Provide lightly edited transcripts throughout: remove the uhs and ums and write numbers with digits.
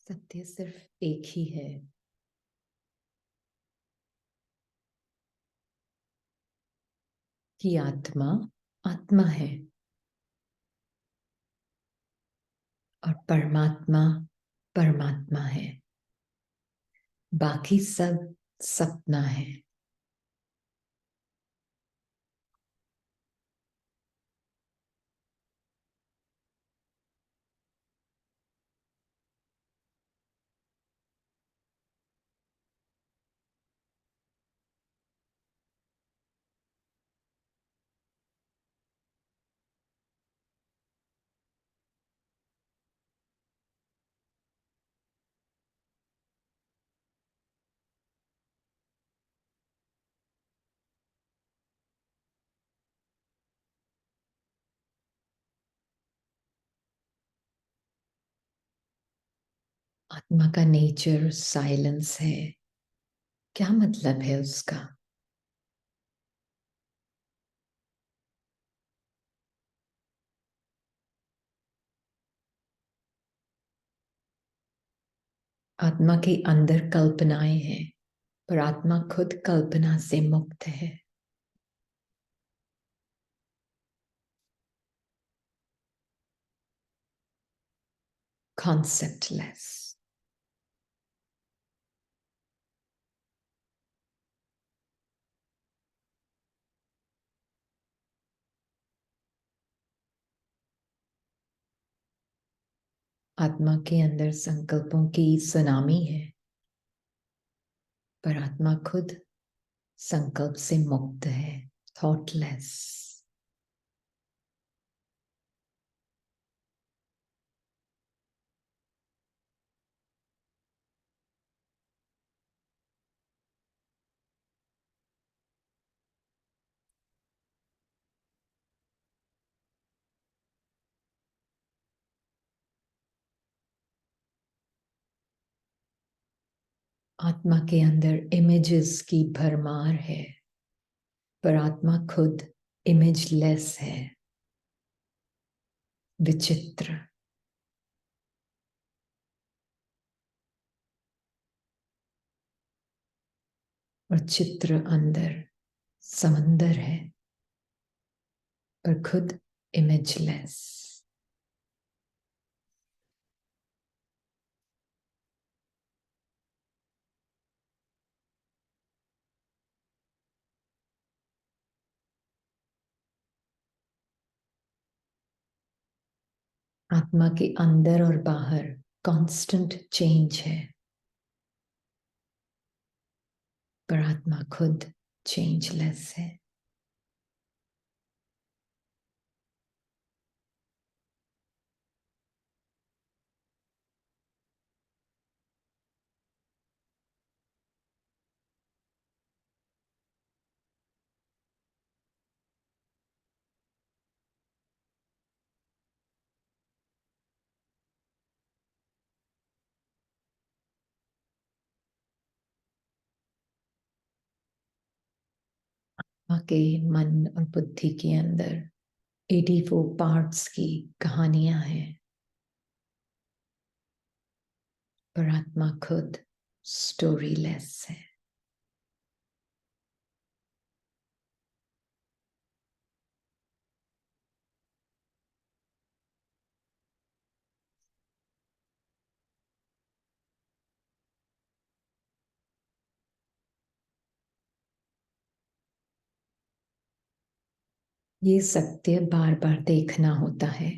सत्य सिर्फ एक ही है कि आत्मा आत्मा है और परमात्मा परमात्मा है। बाकी सब सपना है। आत्मा का नेचर साइलेंस है। क्या मतलब है उसका? आत्मा के अंदर कल्पनाएं हैं, पर आत्मा खुद कल्पना से मुक्त है। कॉन्सेप्टलेस। आत्मा के अंदर संकल्पों की सुनामी है, पर आत्मा खुद संकल्प से मुक्त है। थॉटलेस। आत्मा के अंदर इमेजेस की भरमार है, पर आत्मा खुद इमेजलेस है। विचित्र। और चित्र अंदर समंदर है, पर खुद इमेजलेस। आत्मा के अंदर और बाहर कांस्टेंट चेंज है, पर आत्मा खुद चेंजलेस है। आत्मा के मन और बुद्धि के अंदर 84 पार्ट्स की कहानियां हैं, पर आत्मा खुद स्टोरीलेस है। ये सत्य बार बार देखना होता है।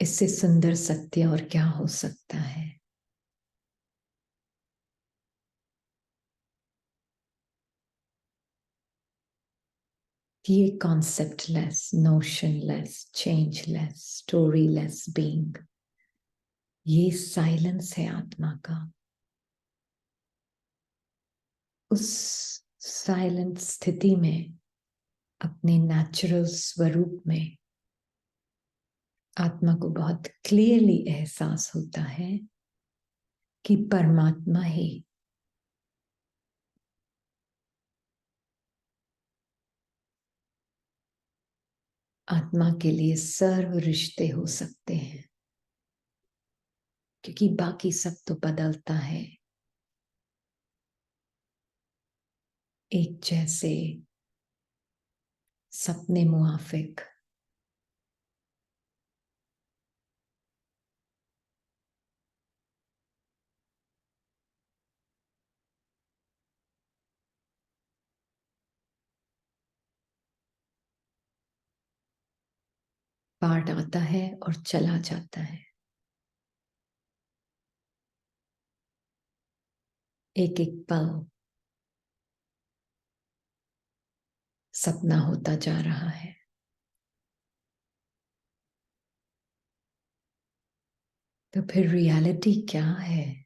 इससे सुंदर सत्य और क्या हो सकता है? कि ये कॉन्सेप्टलेस, नोशनलेस, चेंजलेस, स्टोरीलेस बीइंग, ये साइलेंस है आत्मा का। उस साइलेंट स्थिति में, अपने नेचुरल स्वरूप में, आत्मा को बहुत क्लियरली एहसास होता है कि परमात्मा ही आत्मा के लिए सर्व रिश्ते हो सकते हैं, क्योंकि बाकी सब तो बदलता है। एक जैसे, सपने मुआफिक, पार्ट आता है और चला जाता है। एक एक पल सपना होता जा रहा है। तो फिर रियलिटी क्या है?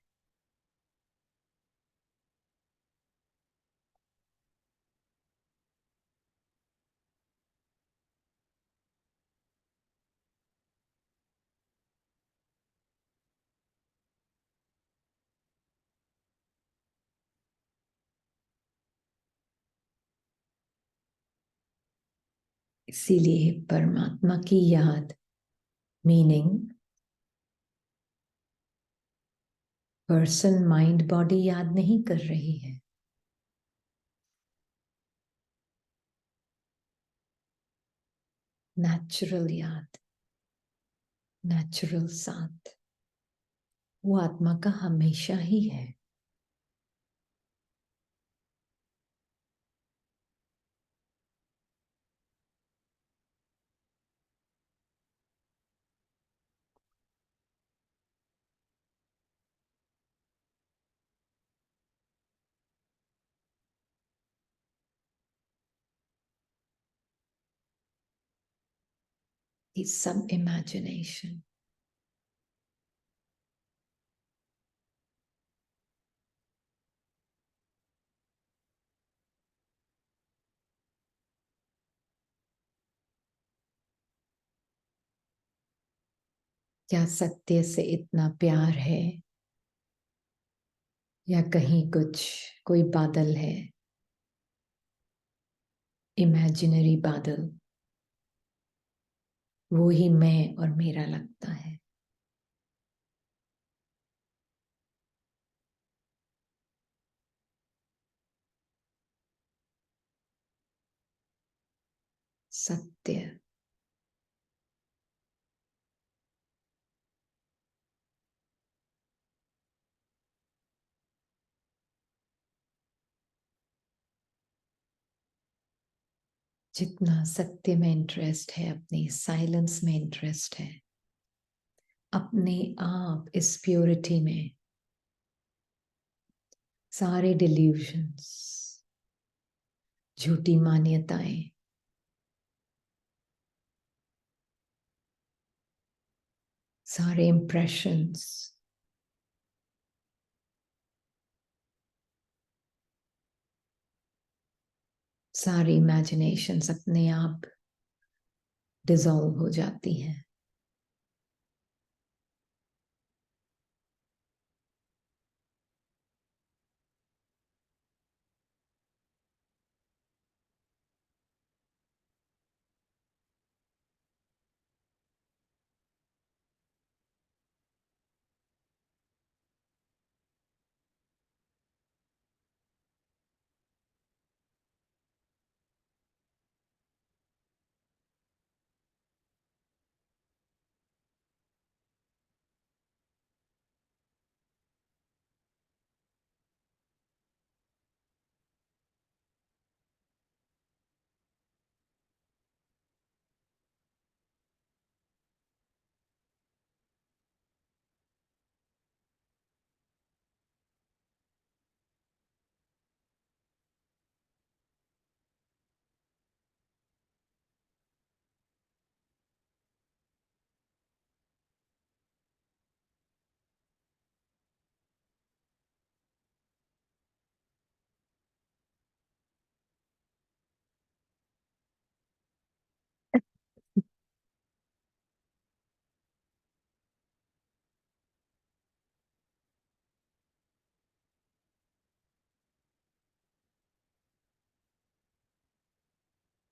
इसीलिए परमात्मा की याद, मीनिंग पर्सन माइंड बॉडी याद नहीं कर रही है। नेचुरल याद, नेचुरल साथ, वो आत्मा का हमेशा ही है। ये सब इमेजिनेशन। क्या सत्य से इतना प्यार है, या कहीं कुछ कोई बादल है, इमेजिनरी बादल, वो ही मैं और मेरा लगता है। सत्य, जितना सत्य में इंटरेस्ट है, अपनी साइलेंस में इंटरेस्ट है, अपने आप इस प्योरिटी में, सारे डिल्यूशंस, झूठी मान्यताएं, सारे इंप्रेशंस, सारी इमेजिनेशंस अपने आप डिसॉल्व हो जाती हैं।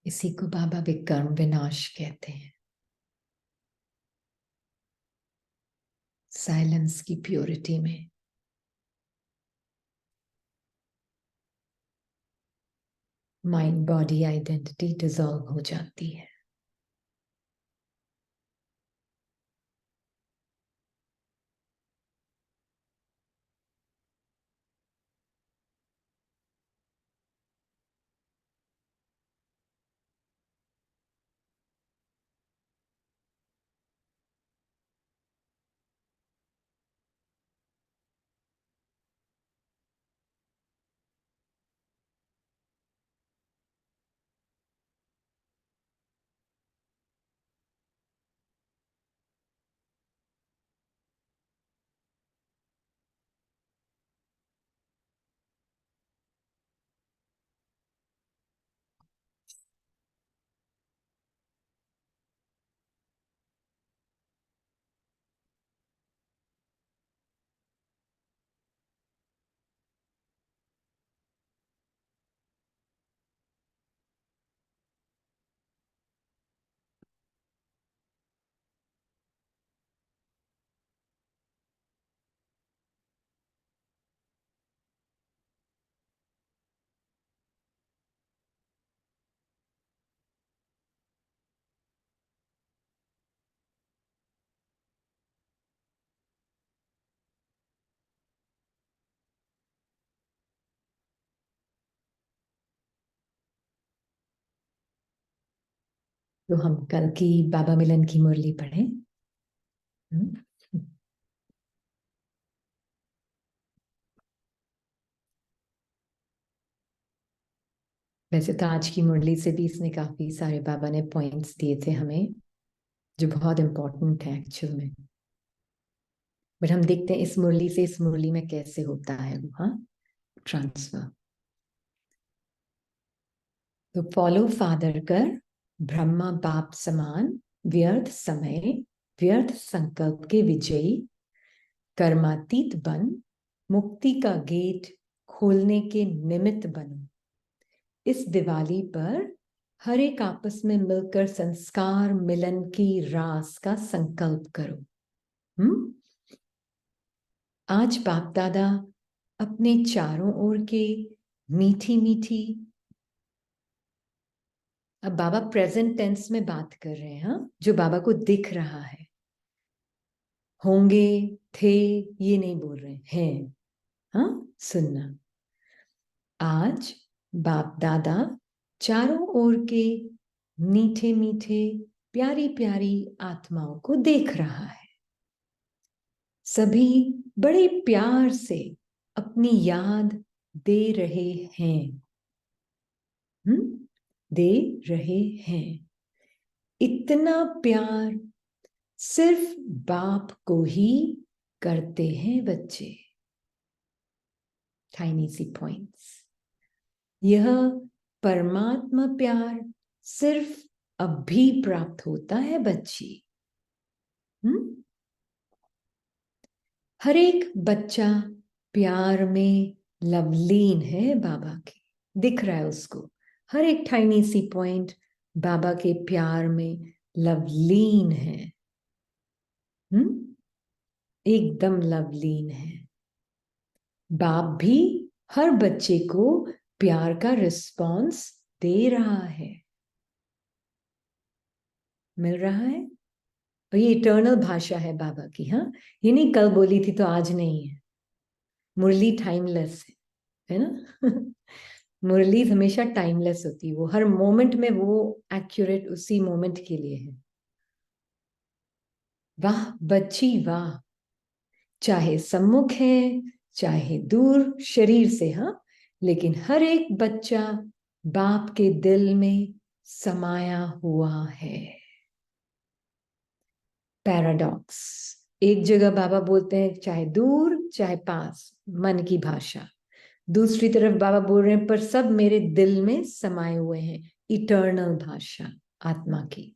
इसी को बाबा विकर्म विनाश कहते हैं। साइलेंस की प्योरिटी में माइंड बॉडी आइडेंटिटी डिसॉल्व हो जाती है। तो हम कल की बाबा मिलन की मुरली पढ़ें। वैसे तो आज की मुरली से भी इसने काफी सारे बाबा ने पॉइंट्स दिए थे हमें, जो बहुत इंपॉर्टेंट है एक्चुअल में। बट हम देखते हैं इस मुरली से इस मुरली में कैसे होता है वो, हाँ, ट्रांसफर। तो फॉलो फादर कर, ब्रह्मा बाप समान, व्यर्थ समय व्यर्थ संकल्प के विजयी, कर्मातीत बन, मुक्ति का गेट खोलने के निमित्त बनो। इस दिवाली पर हर एक आपस में मिलकर संस्कार मिलन की रास का संकल्प करो। आज बाप दादा अपने चारों ओर के मीठी मीठी, अब बाबा प्रेजेंट टेंस में बात कर रहे हैं, हाँ, जो बाबा को दिख रहा है। होंगे, थे, ये नहीं बोल रहे हैं, हाँ, सुनना। आज बाप दादा चारों ओर के मीठे मीठे प्यारी प्यारी आत्माओं को देख रहा है। सभी बड़े प्यार से अपनी याद दे रहे हैं, दे रहे हैं। इतना प्यार सिर्फ बाप को ही करते हैं बच्चे। टाइनी सी पॉइंट्स। यह परमात्मा प्यार सिर्फ अभी प्राप्त होता है बच्ची। हर एक बच्चा प्यार में लवलीन है बाबा के, दिख रहा है उसको। हर एक टाइनी सी पॉइंट बाबा के प्यार में लवलीन है, एकदम लवलीन है। बाप भी हर बच्चे को प्यार का रिस्पॉन्स दे रहा है, मिल रहा है। और ये इटर्नल भाषा है बाबा की, हाँ, ये नहीं कल बोली थी तो आज नहीं है। मुरली टाइमलेस है ना। मुरली हमेशा टाइमलेस होती है, वो हर मोमेंट में वो एक्यूरेट उसी मोमेंट के लिए है। वाह बच्ची वाह, चाहे सम्मुख है चाहे दूर शरीर से, हाँ, लेकिन हर एक बच्चा बाप के दिल में समाया हुआ है। पैराडॉक्स, एक जगह बाबा बोलते हैं चाहे दूर चाहे पास, मन की भाषा। दूसरी तरफ बाबा बोल रहे हैं पर सब मेरे दिल में समाये हुए हैं, इटर्नल भाषा आत्मा की।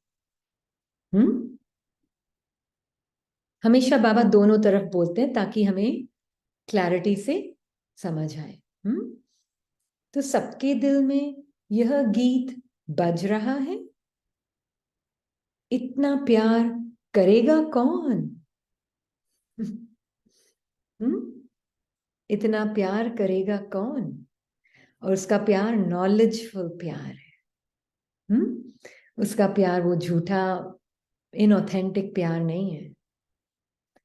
हमेशा बाबा दोनों तरफ बोलते हैं ताकि हमें क्लैरिटी से समझ आए। तो सबके दिल में यह गीत बज रहा है, इतना प्यार करेगा कौन? हम्म, इतना प्यार करेगा कौन? और उसका प्यार नॉलेजफुल प्यार है। उसका प्यार वो झूठा इनऑथेंटिक प्यार नहीं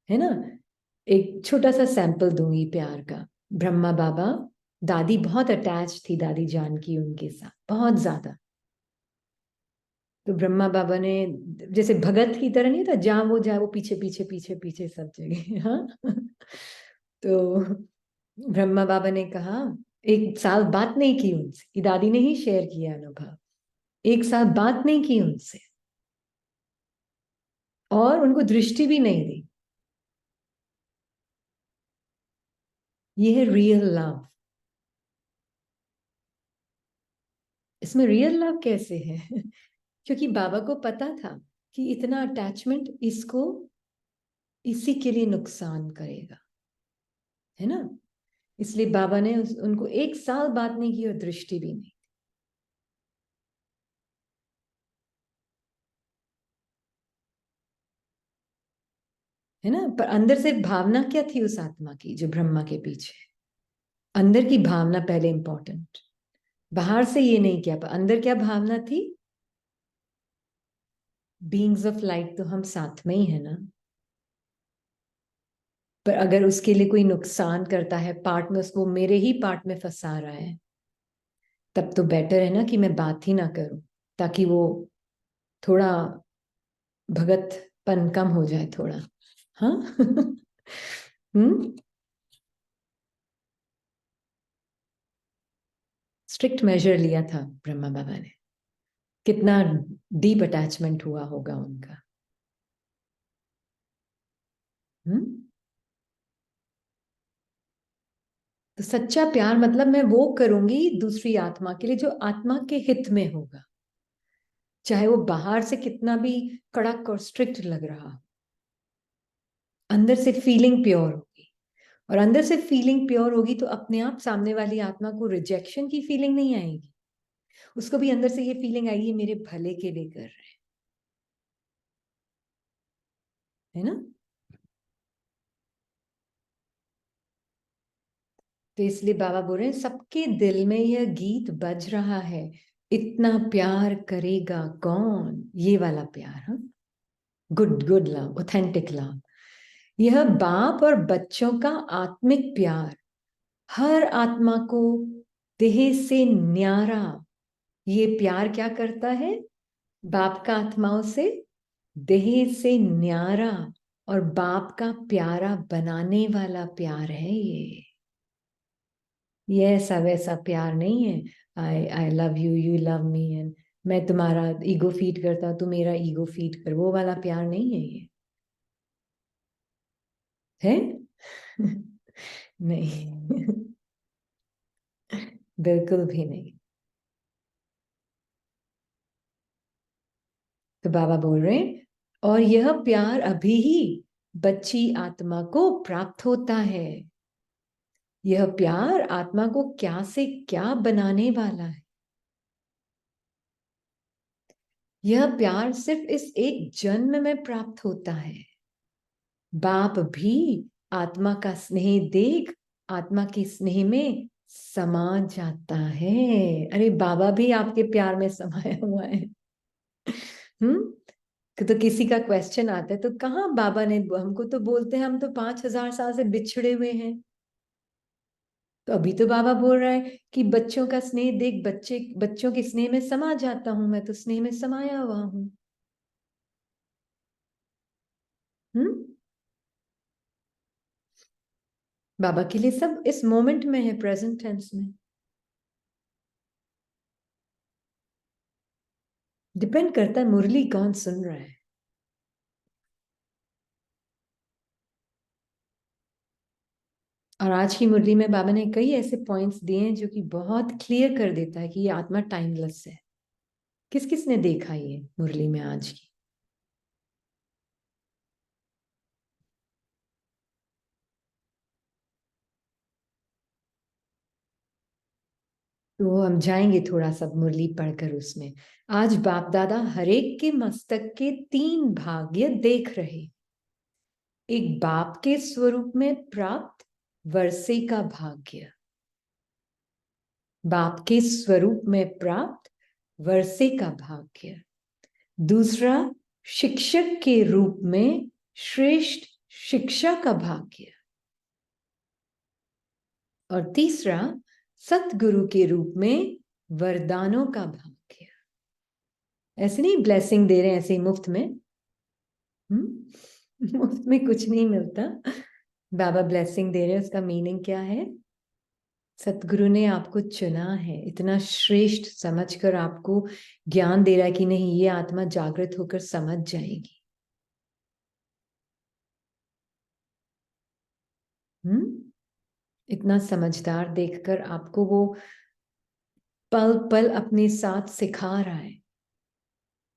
है ना। एक छोटा सा सैंपल दूंगी प्यार का। ब्रह्मा बाबा, दादी बहुत अटैच थी, दादी जानकी उनके साथ बहुत ज्यादा। तो ब्रह्मा बाबा ने, जैसे भगत की तरह नहीं था, जहां वो जाए वो पीछे पीछे पीछे पीछे सब जगह, हाँ। तो ब्रह्मा बाबा ने कहा, एक साल बात नहीं की उनसे, कि दादी ने ही शेयर किया अनुभव। एक साल बात नहीं की उनसे, और उनको दृष्टि भी नहीं दी। ये है रियल लव। इसमें रियल लव कैसे है? क्योंकि बाबा को पता था कि इतना अटैचमेंट इसको इसी के लिए नुकसान करेगा, है ना। इसलिए बाबा ने उनको एक साल बात नहीं की और दृष्टि भी नहीं। है ना। पर अंदर से भावना क्या थी उस आत्मा की जो ब्रह्मा के पीछे? अंदर की भावना पहले इंपॉर्टेंट। बाहर से ये नहीं किया, पर अंदर क्या भावना थी? बीइंग्स ऑफ लाइट तो हम साथ में ही है ना। पर अगर उसके लिए कोई नुकसान करता है, पार्ट में उसको मेरे ही पार्ट में फंसा रहा है, तब तो बेटर है ना कि मैं बात ही ना करूं, ताकि वो थोड़ा भगतपन कम हो जाए थोड़ा। हाँ। स्ट्रिक्ट मेजर लिया था ब्रह्मा बाबा ने। कितना डीप अटैचमेंट हुआ होगा उनका। हम्म। तो सच्चा प्यार मतलब मैं वो करूंगी दूसरी आत्मा के लिए जो आत्मा के हित में होगा, चाहे वो बाहर से कितना भी कड़क और स्ट्रिक्ट लग रहा हो। अंदर से फीलिंग प्योर होगी, और अंदर से फीलिंग प्योर होगी तो अपने आप सामने वाली आत्मा को रिजेक्शन की फीलिंग नहीं आएगी। उसको भी अंदर से ये फीलिंग आएगी, मेरे भले के लिए कर रहे है ना। तो इसलिए बाबा बोल रहे हैं, सबके दिल में यह गीत बज रहा है, इतना प्यार करेगा कौन? ये वाला प्यार, हाँ। Good good love, authentic love. यह बाप और बच्चों का आत्मिक प्यार हर आत्मा को देह से न्यारा। ये प्यार क्या करता है? बाप का आत्माओं से देह से न्यारा और बाप का प्यारा बनाने वाला प्यार है ये ऐसा वैसा प्यार नहीं है। I I love you, you love me, and मैं तुम्हारा ईगो फीड करता, तू मेरा ईगो फीड कर, वो वाला प्यार नहीं है ये। है। नहीं। बिल्कुल भी नहीं। तो बाबा बोल रहे हैं, और यह प्यार अभी ही बच्ची आत्मा को प्राप्त होता है। यह प्यार आत्मा को क्या से क्या बनाने वाला है। यह प्यार सिर्फ इस एक जन्म में प्राप्त होता है। बाप भी आत्मा का स्नेह देख आत्मा के स्नेह में समा जाता है। अरे बाबा भी आपके प्यार में समाया हुआ है। हम्म। तो किसी का क्वेश्चन आता है तो कहाँ बाबा ने, हमको तो बोलते हैं हम तो 5,000 साल से बिछड़े हुए हैं। तो अभी तो बाबा बोल रहा है कि बच्चों का स्नेह देख, बच्चे बच्चों के स्नेह में समा जाता हूं, मैं तो स्नेह में समाया हुआ हूं। हम्म। बाबा के लिए सब इस मोमेंट में है, प्रेजेंट टेंस में। डिपेंड करता है मुरली कौन सुन रहा है। और आज की मुरली में बाबा ने कई ऐसे पॉइंट्स दिए हैं जो कि बहुत क्लियर कर देता है कि ये आत्मा टाइमलेस है। किस किस ने देखा ये मुरली में आज की? तो हम जाएंगे थोड़ा सा मुरली पढ़कर उसमें। आज बाप दादा हरेक के मस्तक के 3 भाग्य देख रहे। एक बाप के स्वरूप में प्राप्त वर्षे का भाग्य, बाप के स्वरूप में प्राप्त वर्षे का भाग्य। दूसरा, शिक्षक के रूप में श्रेष्ठ शिक्षा का भाग्य। और तीसरा, सतगुरु के रूप में वरदानों का भाग्य। ऐसे नहीं ब्लेसिंग दे रहे हैं ऐसे ही मुफ्त में, मुफ्त में कुछ नहीं मिलता। बाबा ब्लेसिंग दे रहे हैं, उसका मीनिंग क्या है? सतगुरु ने आपको चुना है, इतना श्रेष्ठ समझकर आपको ज्ञान दे रहा है कि नहीं, ये आत्मा जागृत होकर समझ जाएगी। इतना समझदार देखकर आपको वो पल पल अपने साथ सिखा रहा है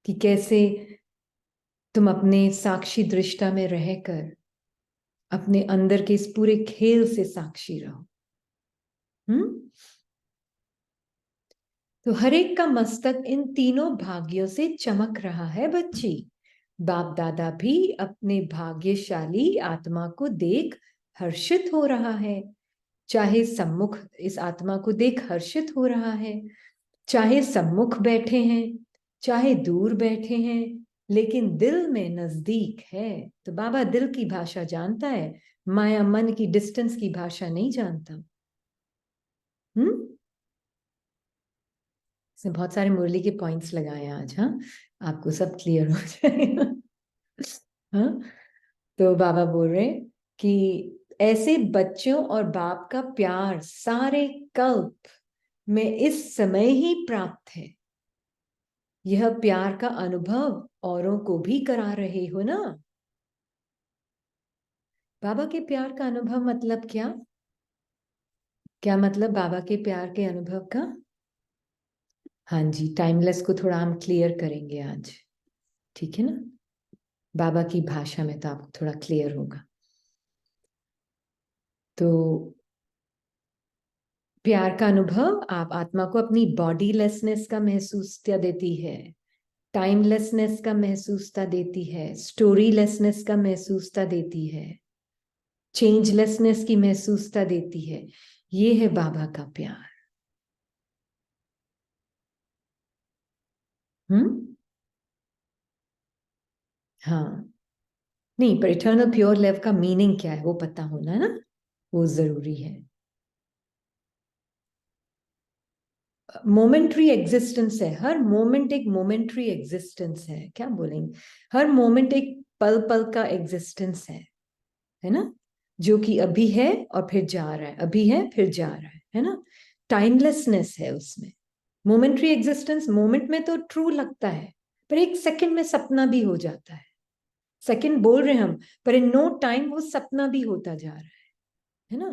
कि कैसे तुम अपने साक्षी दृष्टा में रहकर अपने अंदर के इस पूरे खेल से साक्षी रहो। तो हर एक का मस्तक इन तीनों भाग्यों से चमक रहा है बच्ची। बाप दादा भी अपने भाग्यशाली आत्मा को देख हर्षित हो रहा है। चाहे सम्मुख इस आत्मा को देख हर्षित हो रहा है, चाहे सम्मुख बैठे हैं, चाहे दूर बैठे हैं, लेकिन दिल में नजदीक है। तो बाबा दिल की भाषा जानता है, माया मन की डिस्टेंस की भाषा नहीं जानता। इसमें बहुत सारे मुरली के पॉइंट्स लगाए आज। हाँ, आपको सब क्लियर हो जाएगा। हाँ, तो बाबा बोल रहे कि ऐसे बच्चों और बाप का प्यार सारे कल्प में इस समय ही प्राप्त है। यह प्यार का अनुभव औरों को भी करा रहे हो ना। बाबा के प्यार का अनुभव मतलब क्या? क्या मतलब बाबा के प्यार के अनुभव का? हाँ जी, टाइमलेस को थोड़ा हम क्लियर करेंगे आज, ठीक है ना? बाबा की भाषा में तो आपको थोड़ा क्लियर होगा। तो प्यार का अनुभव आप आत्मा को अपनी बॉडीलेसनेस का महसूसता देती है, टाइमलेसनेस का महसूसता देती है, स्टोरीलेसनेस का महसूसता देती है, चेंजलेसनेस की महसूसता देती है। ये है बाबा का प्यार। हाँ, नहीं, पर इटर्नल प्योर लव का मीनिंग क्या है वो पता होना ना, वो जरूरी है। मोमेंट्री एग्जिस्टेंस है, हर मोमेंट एक मोमेंट्री एग्जिस्टेंस है। क्या बोलेंगे? हर मोमेंट एक पल पल का एग्जिस्टेंस है ना, जो कि अभी है और फिर जा रहा है, अभी है फिर जा रहा है ना। टाइमलेसनेस है उसमें। मोमेंट्री एग्जिस्टेंस मोमेंट में तो ट्रू लगता है, पर एक सेकंड में सपना भी हो जाता है। सेकंड बोल रहे हैं हम, पर इन नो टाइम वो सपना भी होता जा रहा है ना।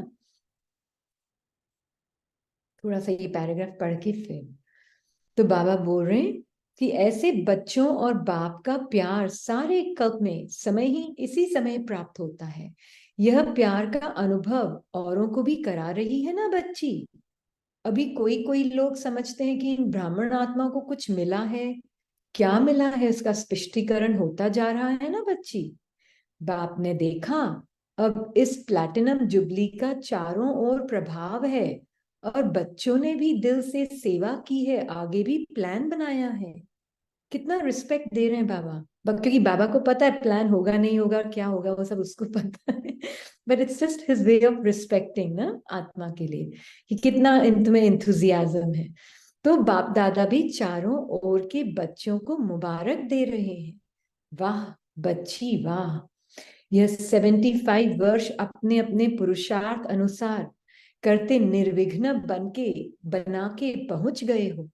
थोड़ा सा ये पैराग्राफ पढ़ के फिर तो बाबा बोल रहे हैं कि ऐसे बच्चों और बाप का प्यार सारे कल्प में समय ही इसी समय प्राप्त होता है। यह प्यार का अनुभव औरों को भी करा रही है ना बच्ची। अभी कोई कोई लोग समझते हैं कि इन ब्राह्मण आत्मा को कुछ मिला है, क्या मिला है इसका स्पष्टीकरण होता जा रहा है ना बच्ची। बाप ने देखा अब इस प्लैटिनम जुबली का चारों ओर प्रभाव है, और बच्चों ने भी दिल से सेवा की है, आगे भी प्लान बनाया है। कितना रिस्पेक्ट दे रहे हैं बाबा। क्योंकि बाबा को पता है प्लान होगा नहीं होगा क्या होगा, वो सब उसको पता है, but it's just his way of respecting ना आत्मा के लिए, कि कितना तुम्हें इंथुजियाज्म है। तो बाप दादा भी चारों ओर के बच्चों को मुबारक दे रहे हैं। वाह बच्ची वाह, यह 75 वर्ष अपने अपने पुरुषार्थ अनुसार करते निर्विघ्न बना के पहुंच गए हो।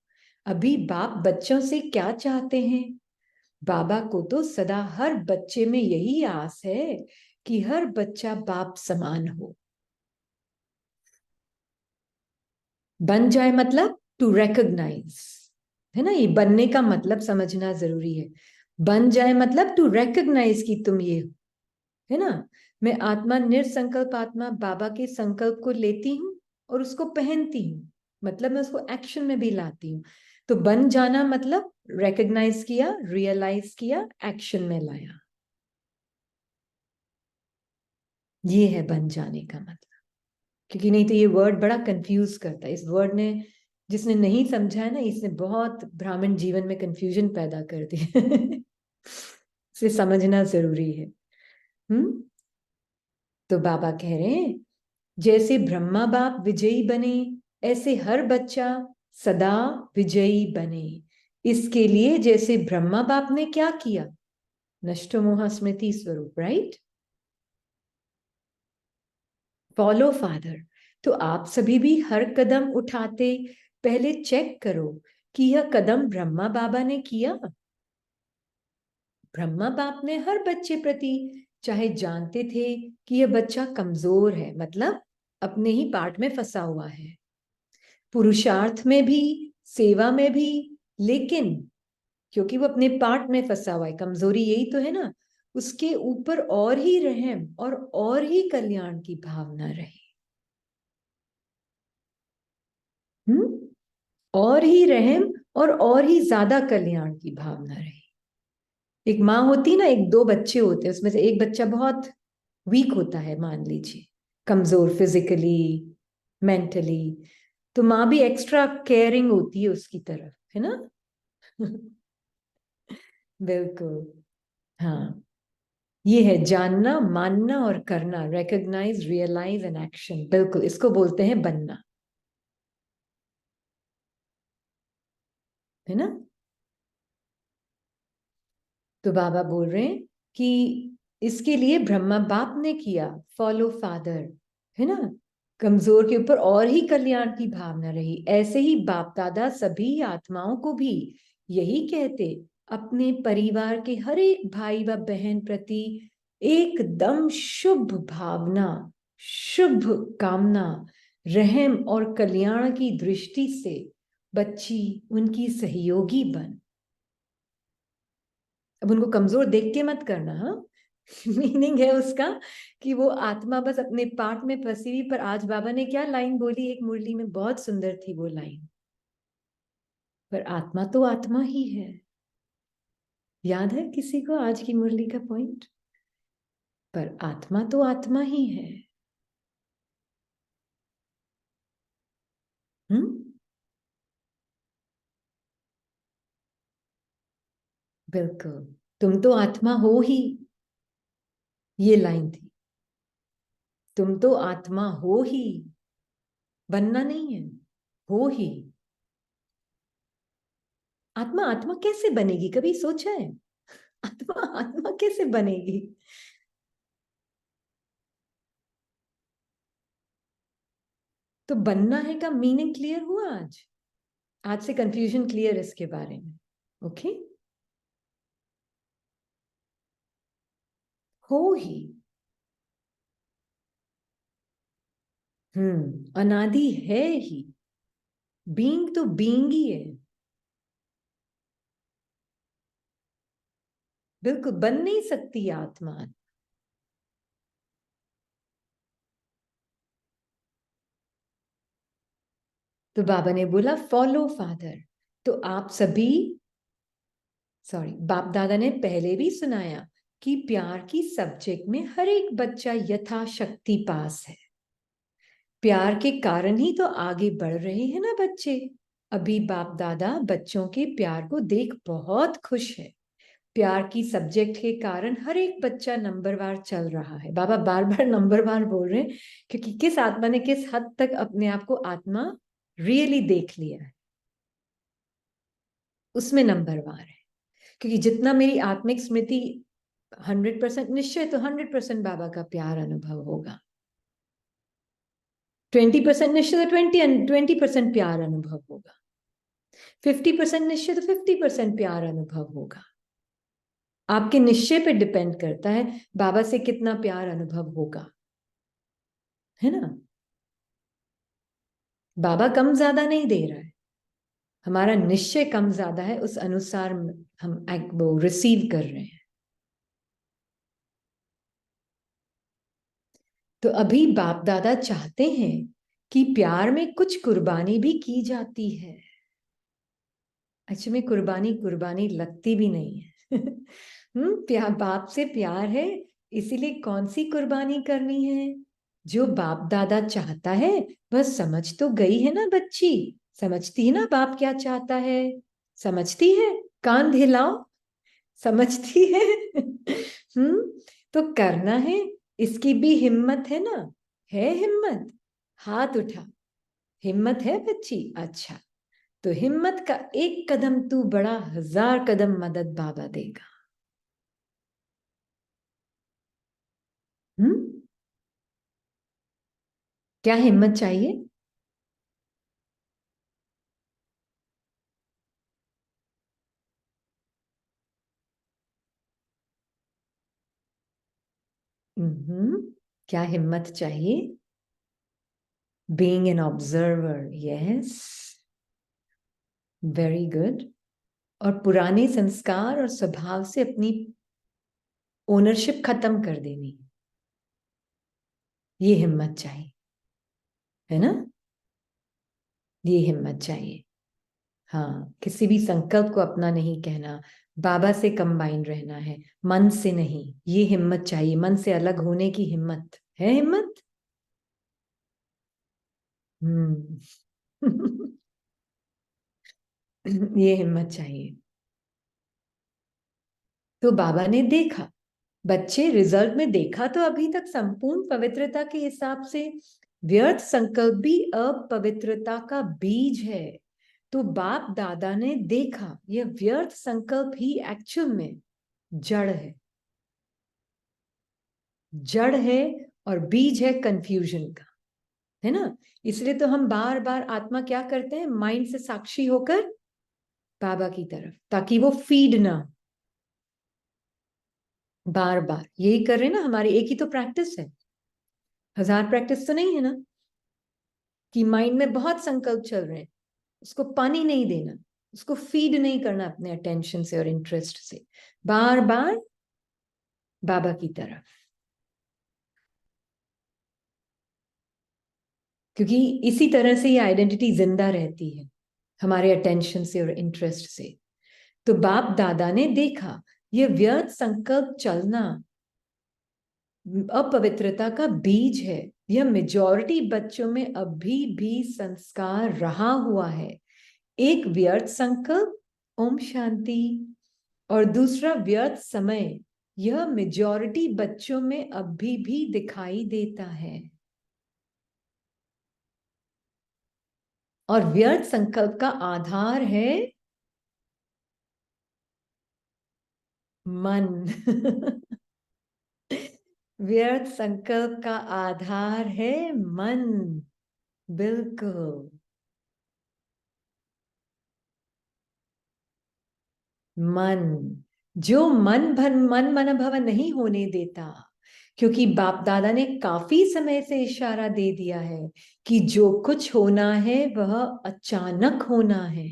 अभी बाप बच्चों से क्या चाहते हैं? बाबा को तो सदा हर बच्चे में यही आस है कि हर बच्चा बाप समान हो। बन जाए मतलब टू रिकॉग्नाइज, है ना, ये बनने का मतलब समझना जरूरी है। बन जाए मतलब टू रिकॉग्नाइज कि तुम ये हो, है ना। मैं आत्मा निरसंकल्प आत्मा बाबा के संकल्प को लेती हूँ और उसको पहनती हूँ। मतलब मैं उसको एक्शन में भी लाती हूँ। तो बन जाना मतलब रिकग्नाइज किया, रियलाइज किया, एक्शन में लाया, ये है बन जाने का मतलब। क्योंकि नहीं तो ये वर्ड बड़ा कंफ्यूज करता है। इस वर्ड ने, जिसने नहीं समझा है ना, इसने बहुत ब्राह्मण जीवन में कंफ्यूजन पैदा कर दी। इसे समझना जरूरी है। हम्म। तो बाबा कह रहे हैं, जैसे ब्रह्मा बाप विजयी बने, ऐसे हर बच्चा सदा विजयी बने। इसके लिए जैसे ब्रह्मा बाप ने क्या किया, नष्टो मोह स्मृति स्वरूप, राइट, फॉलो फादर। तो आप सभी भी हर कदम उठाते पहले चेक करो कि यह कदम ब्रह्मा बाबा ने किया। ब्रह्मा बाप ने हर बच्चे प्रति, चाहे जानते थे कि यह बच्चा कमजोर है, मतलब अपने ही पार्ट में फंसा हुआ है, पुरुषार्थ में भी, सेवा में भी, लेकिन क्योंकि वो अपने पार्ट में फंसा हुआ है, कमजोरी यही तो है ना, उसके ऊपर और ही रहम और ही कल्याण की भावना रहे। और ही रहम और ही ज्यादा कल्याण की भावना रहे। एक माँ होती ना, एक दो बच्चे होते हैं, उसमें से एक बच्चा बहुत वीक होता है, मान लीजिए कमजोर फिजिकली, मेंटली, तो माँ भी एक्स्ट्रा केयरिंग होती है उसकी तरफ, है ना। बिल्कुल। हाँ, ये है जानना, मानना और करना, रिकॉग्नाइज, रियलाइज एंड एक्शन, बिल्कुल इसको बोलते हैं बनना, है ना। तो बाबा बोल रहे हैं कि इसके लिए ब्रह्मा बाप ने किया, फॉलो फादर, है ना, कमजोर के ऊपर और ही कल्याण की भावना रही। ऐसे ही बाप दादा सभी आत्माओं को भी यही कहते, अपने परिवार के हर एक भाई व बहन प्रति एकदम शुभ भावना, शुभ कामना, रहम और कल्याण की दृष्टि से बच्ची उनकी सहयोगी बन। अब उनको कमजोर देख के मत करना, हाँ। मीनिंग है उसका कि वो आत्मा बस अपने पार्ट में फंसी हुई। पर आज बाबा ने क्या लाइन बोली एक मुरली में, बहुत सुंदर थी वो लाइन, पर आत्मा तो आत्मा ही है। याद है किसी को आज की मुरली का पॉइंट? पर आत्मा तो आत्मा ही है। हम्म। बिल्कुल, तुम तो आत्मा हो ही, ये लाइन थी, तुम तो आत्मा हो ही, बनना नहीं है, हो ही। आत्मा आत्मा कैसे बनेगी, कभी सोचा है? आत्मा आत्मा कैसे बनेगी? तो बनना है का मीनिंग क्लियर हुआ आज? आज से कंफ्यूजन क्लियर इसके बारे में, ओके। हो ही। अनादि है ही, बीइंग तो बीइंग ही है। बिल्कुल बन नहीं सकती आत्मा। तो बाबा ने बोला फॉलो फादर। तो आप सभी, सॉरी, बाप दादा ने पहले भी सुनाया कि प्यार की सब्जेक्ट में हर एक बच्चा यथाशक्ति पास है। प्यार के कारण ही तो आगे बढ़ रहे हैं ना बच्चे। अभी बाप दादा बच्चों के प्यार को देख बहुत खुश है। प्यार की सब्जेक्ट के कारण हर एक बच्चा नंबरवार चल रहा है। बाबा बार बार नंबरवार बोल रहे हैं क्योंकि किस आत्मा ने किस हद तक अपने आप को आत्मा रियली देख लिया है, उसमें नंबरवार है। क्योंकि जितना मेरी आत्मिक स्मृति 100% निश्चय, तो 100% बाबा का प्यार अनुभव होगा। 20% निश्चय तो 20% प्यार अनुभव होगा। 50% निश्चय तो 50% प्यार अनुभव होगा। आपके निश्चय पे डिपेंड करता है बाबा से कितना प्यार अनुभव होगा, है ना। बाबा कम ज्यादा नहीं दे रहा है, हमारा निश्चय कम ज्यादा है, उस अनुसार हम वो रिसीव कर रहे हैं। तो अभी बाप दादा चाहते हैं कि प्यार में कुछ कुर्बानी भी की जाती है। अच्छे में कुर्बानी कुर्बानी लगती भी नहीं है। प्यार, बाप से प्यार है, इसीलिए कौन सी कुर्बानी करनी है? जो बाप दादा चाहता है बस समझ तो गई है ना बच्ची, समझती है ना बाप क्या चाहता है, समझती है, कान हिलाओ, समझती है। तो करना है, इसकी भी हिम्मत है ना? है हिम्मत? हाथ उठा। हिम्मत है बच्ची? अच्छा, तो हिम्मत का एक कदम तू बड़ा, 1000 कदम मदद बाबा देगा। हम्म क्या हिम्मत चाहिए? हम्म क्या हिम्मत चाहिए? Being an observer, yes, very good. और पुराने संस्कार और स्वभाव से अपनी ओनरशिप खत्म कर देनी, ये हिम्मत चाहिए, है ना? ये हिम्मत चाहिए। हाँ, किसी भी संकल्प को अपना नहीं कहना, बाबा से कंबाइन रहना है, मन से नहीं, ये हिम्मत चाहिए, मन से अलग होने की हिम्मत है। हिम्मत? हम्म। ये हिम्मत चाहिए। तो बाबा ने देखा, बच्चे रिजल्ट में देखा तो अभी तक संपूर्ण पवित्रता के हिसाब से व्यर्थ संकल्प भी अपवित्रता का बीज है। तो बाप दादा ने देखा यह व्यर्थ संकल्प ही एक्चुअल में जड़ है, जड़ है, और बीज है कंफ्यूजन का, है ना? इसलिए तो हम बार बार आत्मा क्या करते हैं, माइंड से साक्षी होकर बाबा की तरफ, ताकि वो फीड ना, बार बार यही कर रहे हैं ना, हमारी एक ही तो प्रैक्टिस है, 1000 प्रैक्टिस तो नहीं है ना, कि माइंड में बहुत संकल्प चल रहे हैं, उसको पानी नहीं देना, उसको फीड नहीं करना अपने अटेंशन से और इंटरेस्ट से, बार बार बाबा की तरफ, क्योंकि इसी तरह से ये आइडेंटिटी जिंदा रहती है, हमारे अटेंशन से और इंटरेस्ट से। तो बाप दादा ने देखा ये व्यर्थ संकल्प चलना अपवित्रता का बीज है, यह मेजॉरिटी बच्चों में अभी भी संस्कार रहा हुआ है। एक व्यर्थ संकल्प, ओम शांति, और दूसरा व्यर्थ समय, यह मेजॉरिटी बच्चों में अभी भी दिखाई देता है। और व्यर्थ संकल्प का आधार है मन। व्यर्थ संकल्प का आधार है मन, बिल्कुल, मन। जो मन मन भवन नहीं होने देता, क्योंकि बाप दादा ने काफी समय से इशारा दे दिया है कि जो कुछ होना है वह अचानक होना है।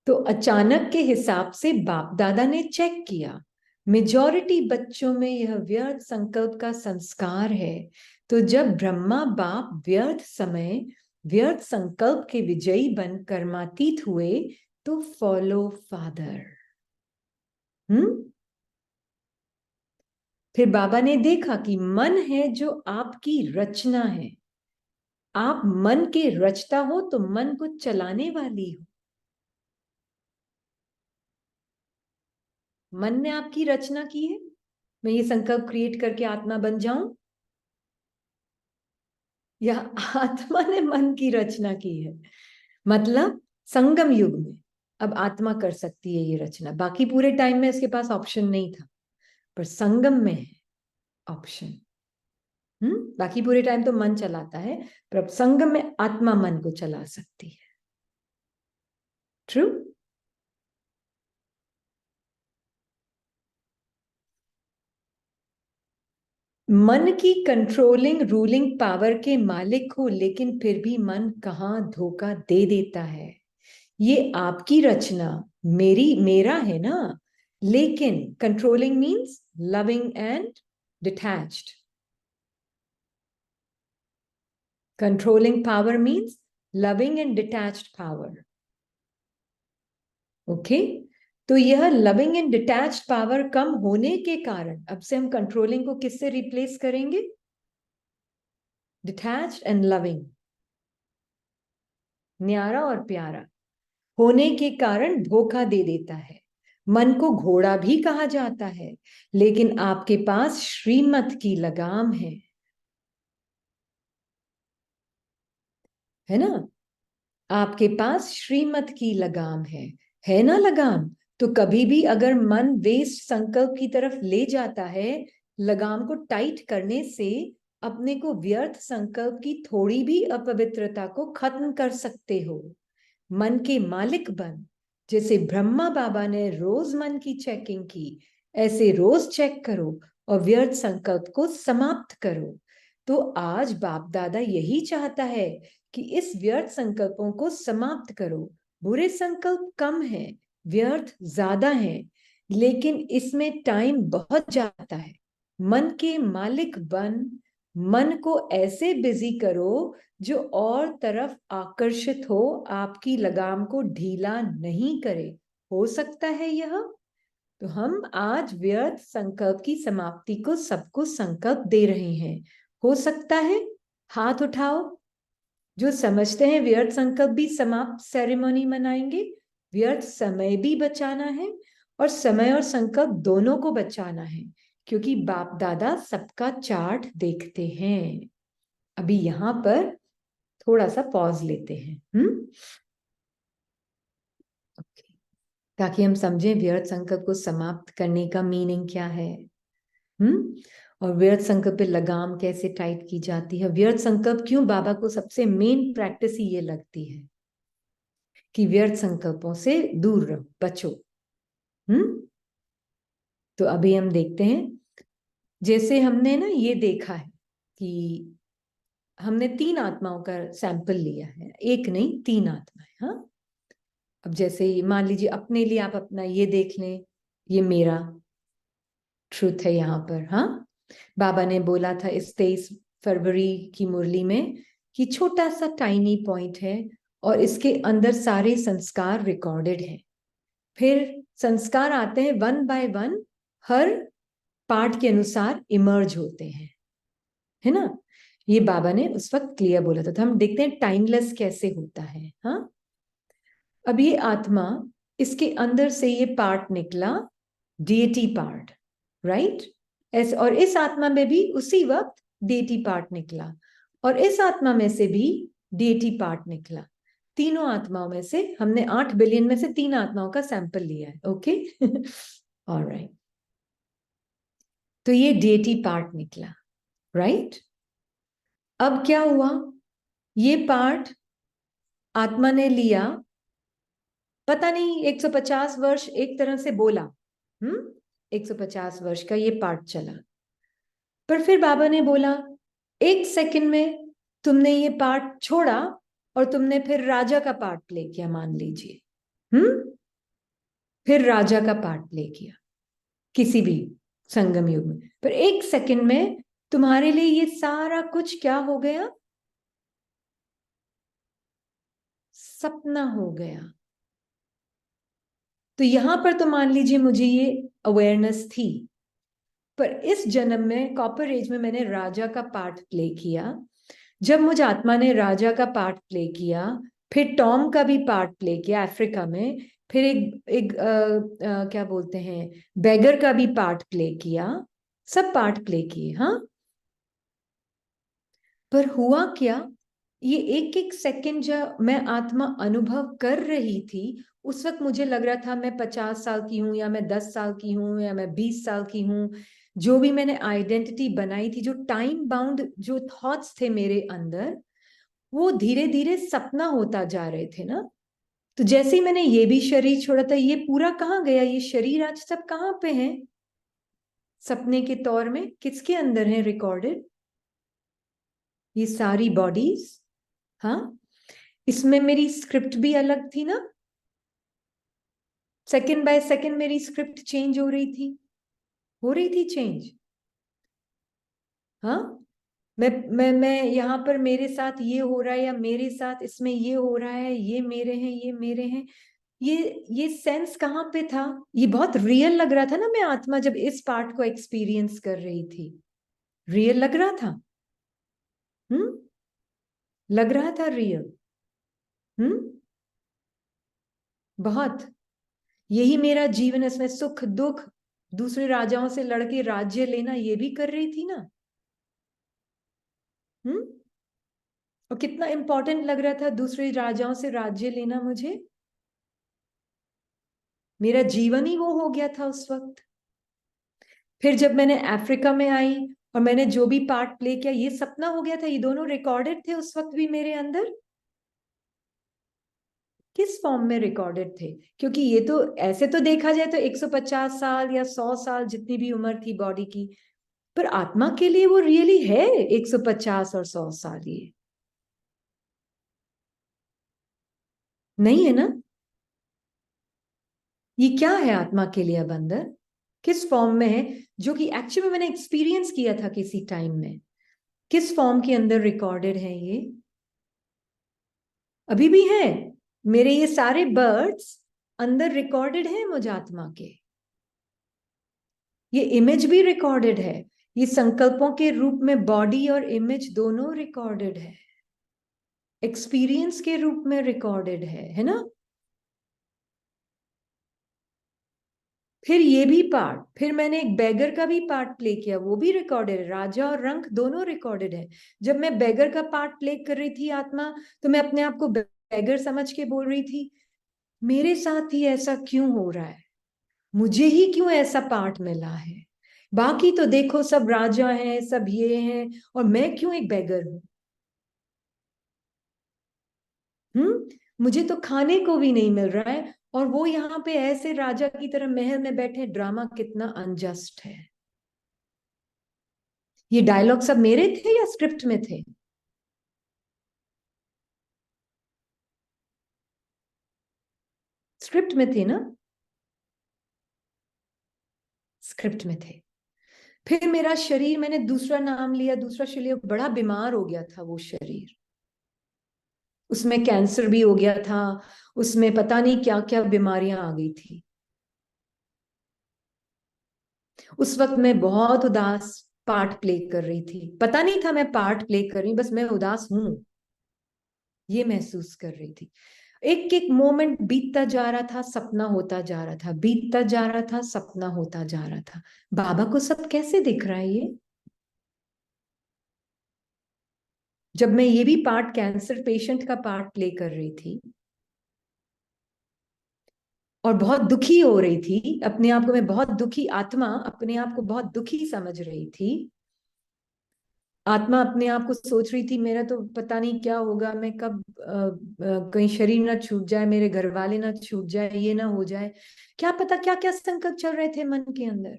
तो अचानक के हिसाब से बाप दादा ने चेक किया, मेजॉरिटी बच्चों में यह व्यर्थ संकल्प का संस्कार है। तो जब ब्रह्मा बाप व्यर्थ समय, व्यर्थ संकल्प के विजयी बन कर्मातीत हुए, तो फॉलो फादर। हम्म फिर बाबा ने देखा कि मन है जो आपकी रचना है, आप मन के रचता हो तो मन को चलाने वाली हो। मन ने आपकी रचना की है, मैं ये संकल्प क्रिएट करके आत्मा बन जाऊं, या आत्मा ने मन की रचना की है? मतलब संगम युग में अब आत्मा कर सकती है ये रचना, बाकी पूरे टाइम में इसके पास ऑप्शन नहीं था, पर संगम में है ऑप्शन। बाकी पूरे टाइम तो मन चलाता है, पर अब संगम में आत्मा मन को चला सकती है। ट्रू। मन की कंट्रोलिंग रूलिंग पावर के मालिक हो, लेकिन फिर भी मन कहाँ धोखा दे देता है। ये आपकी रचना, मेरा है ना, लेकिन controlling means loving and detached. Controlling power means loving and detached power. Okay, तो यह लविंग एंड डिटैच्ड पावर कम होने के कारण अब से हम कंट्रोलिंग को किससे रिप्लेस करेंगे? Detached and loving. न्यारा और प्यारा होने के कारण धोखा दे देता है. मन को घोड़ा भी कहा जाता है, लेकिन आपके पास श्रीमत की लगाम है ना? आपके पास श्रीमत की लगाम है ना लगाम? तो कभी भी अगर मन वेस्ट संकल्प की तरफ ले जाता है, लगाम को टाइट करने से अपने को व्यर्थ संकल्प की थोड़ी भी अपवित्रता को खत्म कर सकते हो. मन के मालिक बन. जैसे ब्रह्मा बाबा ने रोज मन की चेकिंग की, ऐसे रोज चेक करो और व्यर्थ संकल्प को समाप्त करो. तो आज बाप दादा यही चाहता है कि इस व्यर्थ संकल्पों को समाप्त करो. बुरे संकल्प कम है, व्यर्थ ज्यादा है, लेकिन इसमें टाइम बहुत जाता है. मन के मालिक बन. मन को ऐसे बिजी करो जो और तरफ आकर्षित हो, आपकी लगाम को ढीला नहीं करे. हो सकता है यह? तो हम आज व्यर्थ संकल्प की समाप्ति को सबको संकल्प दे रहे हैं. हो सकता है? हाथ उठाओ जो समझते हैं व्यर्थ संकल्प भी समाप्त सेरेमनी मनाएंगे. व्यर्थ समय भी बचाना है और समय और संकल्प दोनों को बचाना है, क्योंकि बाप दादा सबका चार्ट देखते हैं. अभी यहां पर थोड़ा सा पॉज लेते हैं. ओके, ताकि हम समझें व्यर्थ संकल्प को समाप्त करने का मीनिंग क्या है. और व्यर्थ संकल्प पे लगाम कैसे टाइट की जाती है. व्यर्थ संकल्प क्यों बाबा को सबसे मेन प्रैक्टिस ही ये लगती है कि व्यर्थ संकल्पों से दूर रहो, बचो. तो अभी हम देखते हैं, जैसे हमने ना ये देखा है कि हमने 3 आत्माओं का सैंपल लिया है, एक नहीं 3 आत्माएं. हाँ, अब जैसे मान लीजिए अपने लिए आप अपना ये देख लें, ये मेरा ट्रुथ है यहाँ पर. हाँ, बाबा ने बोला था इस 23 फरवरी की मुरली में कि छोटा सा टाइनी पॉइंट है और इसके अंदर सारे संस्कार रिकॉर्डेड हैं. फिर संस्कार आते हैं 1 बाय 1, हर पार्ट के अनुसार इमर्ज होते हैं, है ना? ये बाबा ने उस वक्त क्लियर बोला था. तो हम देखते हैं टाइमलेस कैसे होता है. हाँ, अब ये आत्मा, इसके अंदर से ये पार्ट निकला, डीएटी पार्ट, राइट? ऐसे, और इस आत्मा में भी उसी वक्त डीएटी पार्ट निकला, और इस आत्मा में से भी डीएटी पार्ट निकला. तीनों आत्माओं में से हमने 8 बिलियन में से 3 आत्माओं का सैंपल लिया है. Okay, alright. तो ये डीएटी पार्ट निकला, राइट? अब क्या हुआ? ये पार्ट आत्मा ने लिया, पता नहीं 150 वर्ष एक तरह से बोला. 150 वर्ष का ये पार्ट चला. पर फिर बाबा ने बोला 1 सेकंड में तुमने ये पार्ट छोड़ा और तुमने फिर राजा का पार्ट प्ले किया, मान लीजिए. फिर राजा का पार्ट प्ले किया किसी भी संगम युग में. पर 1 सेकंड में तुम्हारे लिए ये सारा कुछ क्या हो गया? सपना हो गया. तो यहां पर तो मान लीजिए मुझे ये अवेयरनेस थी, पर इस जन्म में कॉपर एज में मैंने राजा का पार्ट प्ले किया. जब मुझ आत्मा ने राजा का पार्ट प्ले किया, फिर टॉम का भी पार्ट प्ले किया अफ्रीका में, फिर एक क्या बोलते हैं, बेगर का भी पार्ट प्ले किया, सब पार्ट प्ले किए. हाँ, पर हुआ क्या? ये एक एक सेकंड जब मैं आत्मा अनुभव कर रही थी, उस वक्त मुझे लग रहा था मैं 50 साल की हूं, या मैं 10 साल की हूं, या मैं 20 साल की हूं. जो भी मैंने आइडेंटिटी बनाई थी, जो टाइम बाउंड जो थॉट्स थे मेरे अंदर, वो धीरे धीरे सपना होता जा रहे थे ना. तो जैसे ही मैंने ये भी शरीर छोड़ा था, ये पूरा कहाँ गया? ये शरीर आज सब कहाँ पे है? सपने के तौर में किसके अंदर है रिकॉर्डेड? ये सारी बॉडीज. हाँ, इसमें मेरी स्क्रिप्ट भी अलग थी ना. सेकंड बाय सेकंड मेरी स्क्रिप्ट चेंज हो रही थी चेंज. हाँ, मैं यहाँ पर मेरे साथ ये हो रहा है, या मेरे साथ इसमें ये हो रहा है, ये मेरे हैं, ये मेरे हैं। ये सेंस कहाँ पे था? ये बहुत रियल लग रहा था ना, मैं आत्मा जब इस पार्ट को एक्सपीरियंस कर रही थी, रियल लग रहा था। हम्म, लग रहा था रियल। हम्म, बहुत। यही मेरा जीवन है, इसमें सुख दुख, दूसरे राजाओं से लड़के राज्य लेना, ये भी कर रही थी ना। हम्म, और कितना इंपॉर्टेंट लग रहा था दूसरे राजाओं से राज्य लेना मुझे। मेरा जीवन ही वो हो गया था उस वक्त। फिर जब मैंने अफ्रीका में आई और मैंने जो भी पार्ट प्ले किया, ये सपना हो गया था, ये दोनों रिकॉर्डेड थे उस वक्त भी मेरे अंदर। किस फॉर्म में रिकॉर्डेड थे? क्योंकि ये तो ऐसे तो देखा जाए तो 150 साल या 100 साल जितनी भी उम्र थी बॉडी की, पर आत्मा के लिए वो रियली है 150 और 100 साल? ये नहीं है ना। ये क्या है आत्मा के लिए अब अंदर, किस फॉर्म में है? जो कि एक्चुअली मैंने एक्सपीरियंस किया था किसी टाइम में, किस फॉर्म के अंदर रिकॉर्डेड है ये? अभी भी है। मेरे ये सारे बर्ड्स अंदर रिकॉर्डेड है मुझ आत्मा के। ये इमेज भी रिकॉर्डेड है, ये संकल्पों के रूप में बॉडी और इमेज दोनों रिकॉर्डेड है, एक्सपीरियंस के रूप में रिकॉर्डेड है ना। फिर ये भी पार्ट, फिर मैंने एक बेगर का भी पार्ट प्ले किया, वो भी रिकॉर्डेड है, राजा और रंक दोनों रिकॉर्डेड है। जब मैं बेगर का पार्ट प्ले कर रही थी आत्मा, तो मैं अपने आप को बेगर समझ के बोल रही थी, मेरे साथ ही ऐसा क्यों हो रहा है, मुझे ही क्यों ऐसा पार्ट मिला है? बाकी तो देखो सब राजा हैं, सब ये हैं, और मैं क्यों एक बेगर हूं? मुझे तो खाने को भी नहीं मिल रहा है, और वो यहाँ पे ऐसे राजा की तरह महल में बैठे, ड्रामा कितना अनजस्ट है। ये डायलॉग सब मेरे थे या स्क्रिप्ट में थे? स्क्रिप्ट में थे ना, स्क्रिप्ट में थे। फिर मेरा शरीर, मैंने दूसरा नाम लिया, दूसरा शरीर, बड़ा बीमार हो गया था वो शरीर, उसमें कैंसर भी हो गया था, उसमें पता नहीं क्या क्या बीमारियां आ गई थी। उस वक्त मैं बहुत उदास पार्ट प्ले कर रही थी, पता नहीं था मैं पार्ट प्ले कर रही हूँ, बस मैं उदास हूं ये महसूस कर रही थी। एक एक मोमेंट बीतता जा रहा था, सपना होता जा रहा था, बीतता जा रहा था, सपना होता जा रहा था। बाबा को सब कैसे दिख रहा है ये? जब मैं ये भी पार्ट, कैंसर पेशेंट का पार्ट प्ले कर रही थी और बहुत दुखी हो रही थी अपने आप को, मैं बहुत दुखी आत्मा अपने आप को बहुत दुखी समझ रही थी। आत्मा अपने आप को सोच रही थी, मेरा तो पता नहीं क्या होगा, मैं कब कहीं शरीर ना छूट जाए, मेरे घर वाले ना छूट जाए, ये ना हो जाए, क्या पता क्या क्या संकल्प चल रहे थे मन के अंदर,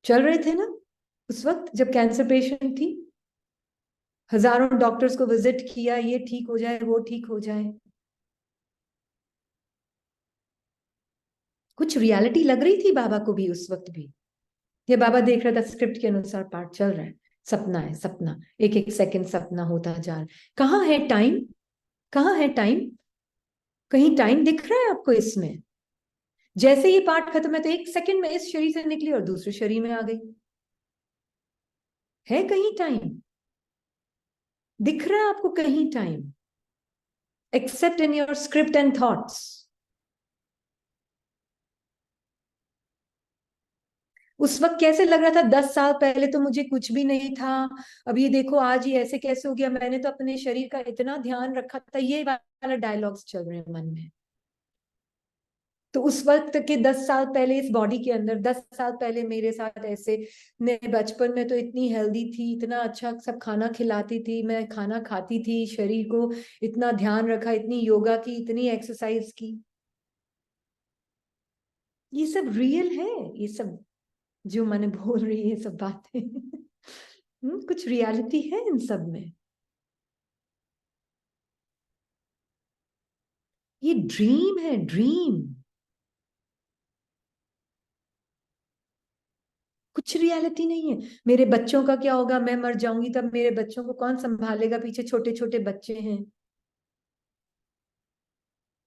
चल रहे थे ना उस वक्त जब कैंसर पेशेंट थी। हजारों डॉक्टर्स को विजिट किया, ये ठीक हो जाए, वो ठीक हो जाए, कुछ रियलिटी लग रही थी बाबा को भी उस वक्त भी। ये बाबा देख रहा था स्क्रिप्ट के अनुसार पार्ट चल रहा है, सपना है सपना, एक एक सेकंड सपना होता जा रहा है। कहाँ है टाइम, कहाँ है टाइम? कहीं टाइम दिख रहा है आपको इसमें? जैसे ये पार्ट खत्म है तो एक सेकंड में इस शरीर से निकली और दूसरे शरीर में आ गई, है कहीं टाइम? दिख रहा है आपको कहीं time? Accept in your script and thoughts. उस वक्त कैसे लग रहा था, 10 साल पहले तो मुझे कुछ भी नहीं था, अब ये देखो आज ही ऐसे कैसे हो गया, मैंने तो अपने शरीर का इतना ध्यान रखा था, ये वाला डायलॉग्स चल रहे हैं मन में। तो उस वक्त के 10 साल पहले इस बॉडी के अंदर, 10 साल पहले मेरे साथ ऐसे, मैं बचपन में तो इतनी हेल्दी थी, इतना अच्छा सब खाना खिलाती थी, मैं खाना खाती थी, शरीर को इतना ध्यान रखा, इतनी योगा की, इतनी एक्सरसाइज की। ये सब रियल है, ये सब जो मैंने बोल रही है ये सब बातें कुछ रियलिटी है इन सब में। ये ड्रीम है, ड्रीम। कुछ रियलिटी नहीं है। मेरे बच्चों का क्या होगा, मैं मर जाऊंगी तब मेरे बच्चों को कौन संभालेगा, पीछे छोटे छोटे बच्चे हैं।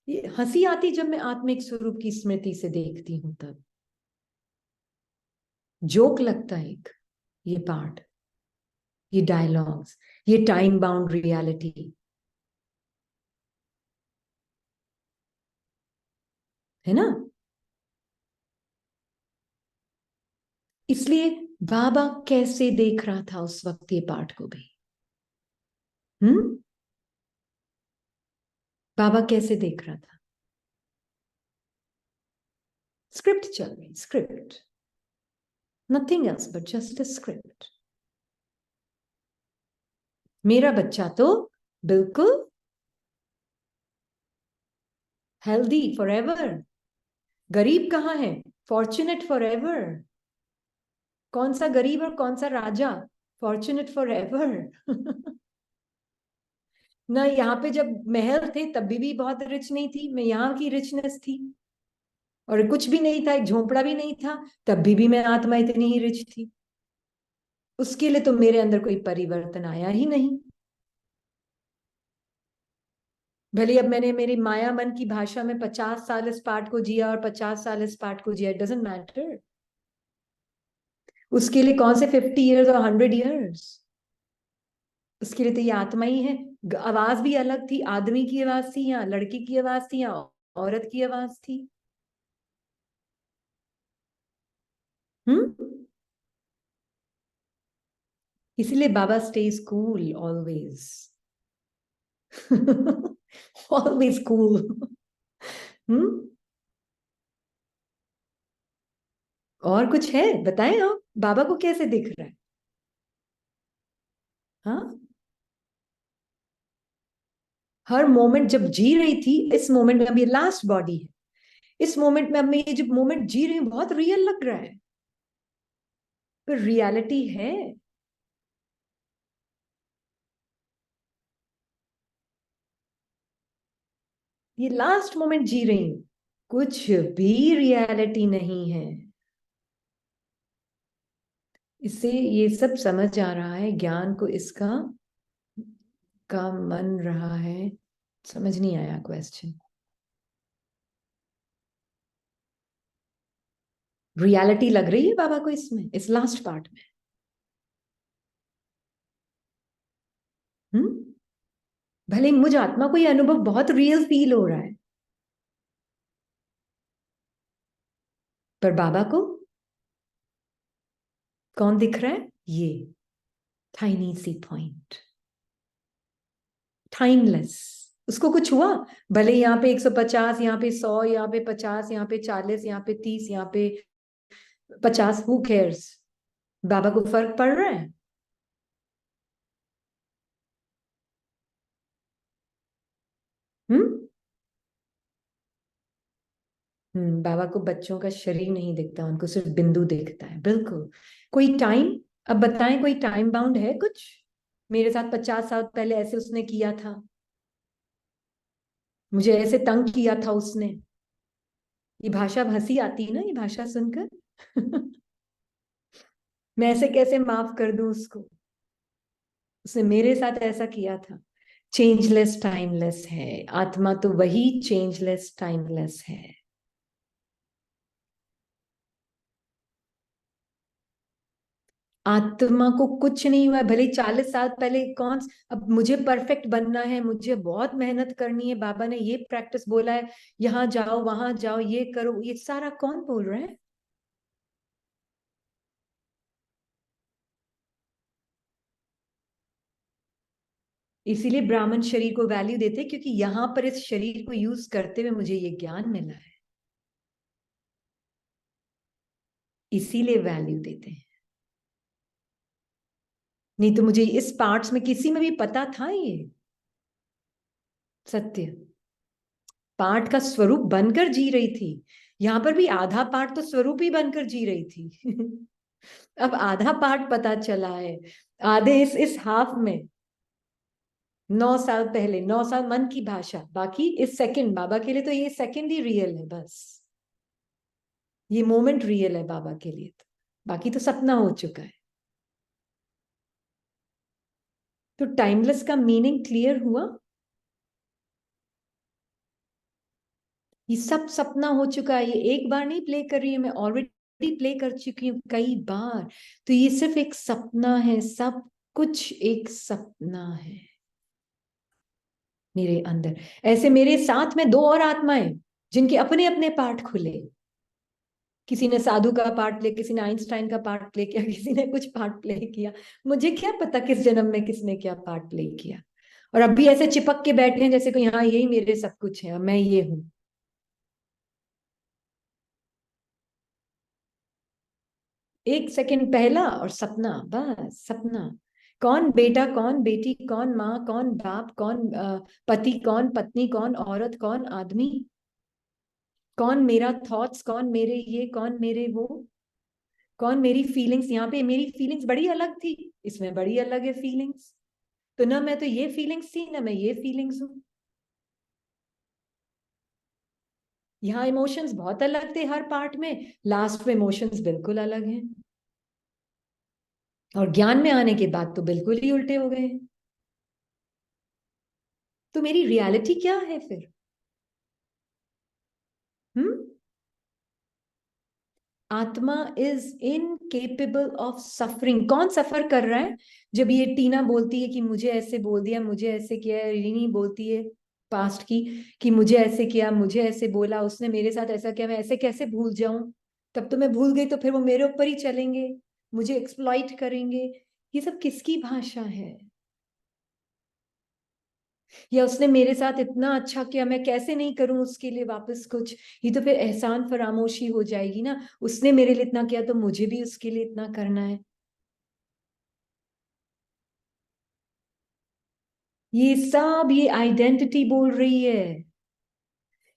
ये हंसी आती जब मैं आत्मिक स्वरूप की स्मृति से देखती हूं, तब जोक लगता है एक, ये पार्ट, ये डायलॉग्स, ये टाइम बाउंड रियलिटी, है ना। इसलिए बाबा कैसे देख रहा था उस वक्त ये पार्ट को भी। हम्म। बाबा कैसे देख रहा था। स्क्रिप्ट चल रही, script, nothing else but just a script. मेरा बच्चा तो बिल्कुल हेल्दी फॉर एवर। गरीब कहाँ है, फॉर्चुनेट फॉर एवर। कौन सा गरीब और कौन सा राजा, फॉर्चुनेट फॉर एवर। ना यहाँ पे जब महल थे तब भी बहुत रिच नहीं थी मैं, यहाँ की रिचनेस थी। और कुछ भी नहीं था, एक झोंपड़ा भी नहीं था, तब भी मैं आत्मा इतनी ही रिच थी। उसके लिए तो मेरे अंदर कोई परिवर्तन आया ही नहीं। भले अब मैंने मेरी माया मन की भाषा में 50 साल इस पाठ को जिया और 50 साल इस पाठ को जिया, इट डजेंट मैटर। उसके लिए कौन से 50 ईयर्स और 100 ईयर्स, उसके लिए तो ये आत्मा ही है। आवाज भी अलग थी, आदमी की आवाज थी या लड़की की आवाज थी या औरत की आवाज थी। हम्म। इसीलिए बाबा stage cool always. Always cool. हम्म। और कुछ है बताएं आप, बाबा को कैसे दिख रहा है। हाँ, हर मोमेंट जब जी रही थी, इस मोमेंट में, अभी लास्ट बॉडी है, इस मोमेंट में अब मैं ये जो मोमेंट जी रही हूँ बहुत रियल लग रहा है, पर रियलिटी है। ये लास्ट मोमेंट जी रही हूँ, कुछ भी रियलिटी नहीं है। इससे ये सब समझ आ रहा है, ज्ञान को इसका का मन रहा है। समझ नहीं आया क्वेश्चन। रियलिटी लग रही है बाबा को इसमें, इस लास्ट पार्ट में। हम्म। भले मुझ आत्मा को ये अनुभव बहुत रियल फील हो रहा है, पर बाबा को कौन दिख रहा है, ये टाइनी सी पॉइंट, टाइमलेस। उसको कुछ हुआ, भले यहाँ पे 150, यहाँ पे 100, यहाँ पे 50, यहाँ पे 40, यहाँ पे 30, यहाँ पे 50, हु केयर्स। बाबा को फर्क पड़ रहा है। हम्म। बाबा को बच्चों का शरीर नहीं दिखता, उनको सिर्फ बिंदु दिखता है, बिल्कुल। कोई टाइम, अब बताएं कोई टाइम बाउंड है कुछ। मेरे साथ 50 साल पहले ऐसे उसने किया था, मुझे ऐसे तंग किया था उसने। ये भाषा, अब हंसी आती है ना ये भाषा सुनकर। मैं ऐसे कैसे माफ कर दूं उसको, उसने मेरे साथ ऐसा किया था। चेंजलेस टाइमलेस है आत्मा, तो वही चेंजलेस टाइमलेस है। आत्मा को कुछ नहीं हुआ, भले 40 साल पहले कौन, अब मुझे परफेक्ट बनना है, मुझे बहुत मेहनत करनी है, बाबा ने ये प्रैक्टिस बोला है, यहाँ जाओ वहां जाओ ये करो, ये सारा कौन बोल रहा है। इसीलिए ब्राह्मण शरीर को वैल्यू देते हैं, क्योंकि यहाँ पर इस शरीर को यूज करते हुए मुझे ये ज्ञान मिला है, इसीलिए वैल्यू देते हैं। नहीं तो मुझे इस पार्ट्स में किसी में भी पता था ये सत्य, पार्ट का स्वरूप बनकर जी रही थी। यहाँ पर भी आधा पार्ट तो स्वरूप ही बनकर जी रही थी। अब आधा पार्ट पता चला है, आधे इस हाफ में। 9 साल पहले, 9 साल मन की भाषा, बाकी इस सेकंड बाबा के लिए तो ये सेकंड ही रियल है बस। ये मोमेंट रियल है बाबा के लिए तो। बाकी तो सपना हो चुका है। तो टाइमलेस का मीनिंग क्लियर हुआ। ये सब सपना हो चुका है, ये एक बार नहीं प्ले कर रही हूं मैं, ऑलरेडी प्ले कर चुकी हूँ कई बार। तो ये सिर्फ एक सपना है, सब कुछ एक सपना है मेरे अंदर। ऐसे मेरे साथ में दो और आत्माएं जिनके अपने अपने पार्ट खुले। किसी ने साधु का पार्ट प्ले, किसी ने आइंस्टाइन का पार्ट प्ले किया, किसी ने कुछ पार्ट प्ले किया। मुझे क्या पता किस जन्म में किसने क्या पार्ट प्ले किया। और अभी ऐसे चिपक के बैठे हैं जैसे कोई, हाँ यही मेरे सब कुछ है और मैं ये हूं। एक सेकंड पहला और सपना, बस सपना। कौन बेटा, कौन बेटी, कौन माँ, कौन बाप, कौन पति, कौन पत्नी, कौन औरत, कौन आदमी, कौन मेरा थॉट्स, कौन मेरे ये, कौन मेरे वो, कौन मेरी फीलिंग्स। यहाँ पे मेरी फीलिंग्स बड़ी अलग थी, इसमें बड़ी अलग है फीलिंग्स। तो ना मैं तो ये फीलिंग्स थी, ना मैं ये फीलिंग्स हूँ। यहाँ इमोशंस बहुत अलग थे हर पार्ट में, लास्ट में इमोशंस बिल्कुल अलग हैं। और ज्ञान में आने के बाद तो बिल्कुल ही उल्टे हो गए। तो मेरी रियलिटी क्या है फिर? हम्म। आत्मा इज इनकेपेबल ऑफ सफरिंग। कौन सफर कर रहा है? जब ये टीना बोलती है कि मुझे ऐसे बोल दिया, मुझे ऐसे किया है, रिनी बोलती है पास्ट की कि मुझे ऐसे किया, मुझे ऐसे बोला, उसने मेरे साथ ऐसा किया, मैं ऐसे कैसे भूल जाऊं? तब तो मैं भूल गई तो फिर वो मेरे ऊपर ही चलेंगे, मुझे एक्सप्लॉइट करेंगे। ये सब किसकी भाषा है? या उसने मेरे साथ इतना अच्छा किया, मैं कैसे नहीं करूं उसके लिए वापस कुछ? ये तो फिर एहसान फरामोशी हो जाएगी ना। उसने मेरे लिए इतना किया तो मुझे भी उसके लिए इतना करना है। ये सब ये आइडेंटिटी बोल रही है।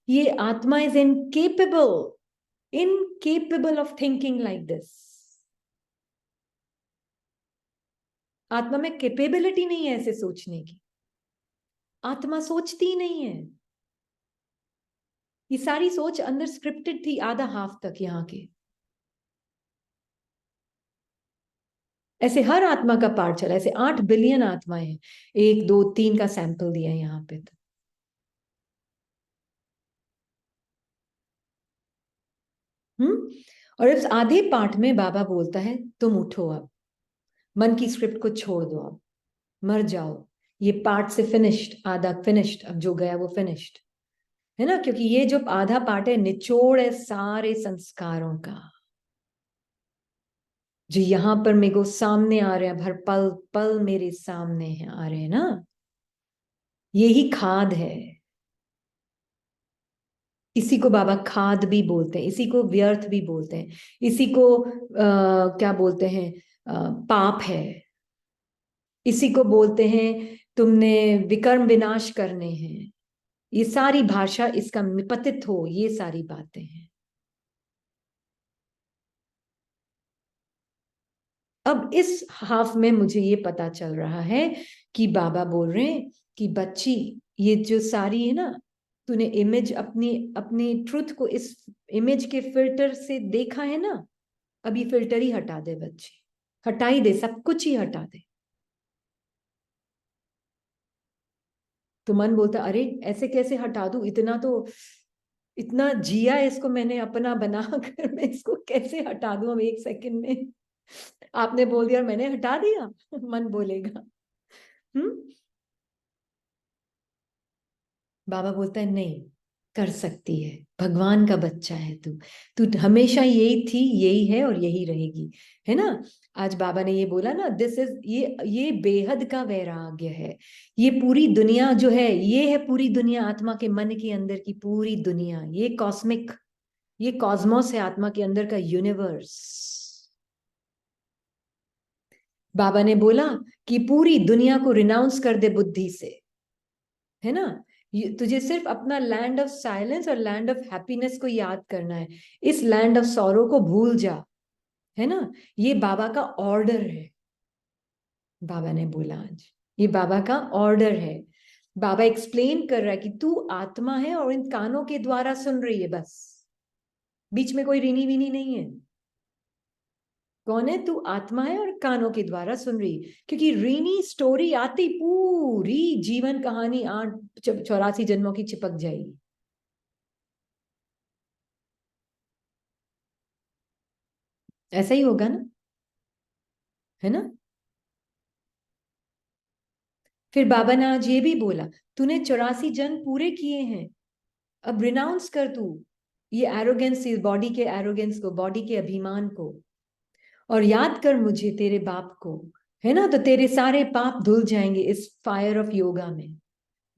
ये आत्मा is incapable, incapable of thinking like this. आत्मा में कैपेबिलिटी नहीं है ऐसे सोचने की। आत्मा सोचती ही नहीं है। ये सारी सोच अंदर स्क्रिप्टेड थी आधा हाफ तक यहाँ के। ऐसे हर आत्मा का पार्ट चला, ऐसे 8 बिलियन आत्माएं हैं। एक दो तीन का सैंपल दिया है यहाँ पे तो। हम्म। और इस आधे पार्ट में बाबा बोलता है तुम उठो अब, मन की स्क्रिप्ट को छोड़ दो अब, मर जाओ। ये पार्ट से फिनिश्ड, आधा फिनिश्ड, अब जो गया वो फिनिश्ड है ना। क्योंकि ये जो आधा पार्ट है निचोड़ है सारे संस्कारों का, जो यहाँ पर मेरे को सामने आ रहे हैं, हर पल पल मेरे सामने है आ रहे हैं ना। यही खाद है। इसी को बाबा खाद भी बोलते हैं, इसी को व्यर्थ भी बोलते हैं, इसी को क्या बोलते हैं, पाप है। इसी को बोलते हैं तुमने विकर्म विनाश करने हैं। ये सारी भाषा इसका पतित हो, ये सारी बातें हैं। अब इस हाफ में मुझे ये पता चल रहा है कि बाबा बोल रहे हैं कि बच्ची, ये जो सारी है ना, तूने इमेज अपनी अपनी ट्रुथ को इस इमेज के फिल्टर से देखा है ना। अभी फिल्टर ही हटा दे बच्ची, हटा ही दे, सब कुछ ही हटा दे। तो मन बोलता अरे ऐसे कैसे हटा दूं, इतना तो, इतना जिया है इसको मैंने अपना बना कर, मैं इसको कैसे हटा दूं अब एक सेकंड में? आपने बोल दिया और मैंने हटा दिया। मन बोलेगा। हम्म। बाबा बोलता है नहीं, कर सकती है, भगवान का बच्चा है तू। तू हमेशा यही थी, यही है और यही रहेगी, है ना। आज बाबा ने ये बोला ना, दिस इज, ये बेहद का वैराग्य है। ये पूरी दुनिया जो है, ये है पूरी दुनिया, आत्मा के मन के अंदर की पूरी दुनिया, ये कॉस्मिक, ये कॉस्मोस है आत्मा के अंदर का यूनिवर्स। बाबा ने बोला कि पूरी दुनिया को रिनाउंस कर दे बुद्धि से, है ना। तुझे सिर्फ अपना लैंड ऑफ साइलेंस और लैंड ऑफ हैप्पीनेस को याद करना है। इस लैंड ऑफ सॉरो को भूल जा, है ना। ये बाबा का ऑर्डर है। बाबा ने बोला आज ये बाबा का ऑर्डर है। बाबा एक्सप्लेन कर रहा है कि तू आत्मा है और इन कानों के द्वारा सुन रही है बस, बीच में कोई रीनी वीनी नहीं है। कौन है तू? आत्मा है और कानों के द्वारा सुन रही, क्योंकि रीनी स्टोरी आती पूरी जीवन कहानी 84 जन्मों की चिपक जाएगी। ऐसा ही होगा ना, है ना? फिर बाबा ने आज ये भी बोला, तूने 84 जन्म पूरे किए हैं, अब रिनाउंस कर तू ये एरोगेंस, बॉडी के एरोगेंस को, बॉडी के अभिमान को, और याद कर मुझे, तेरे बाप को, है ना? तो तेरे सारे पाप धुल जाएंगे इस फायर ऑफ योगा में,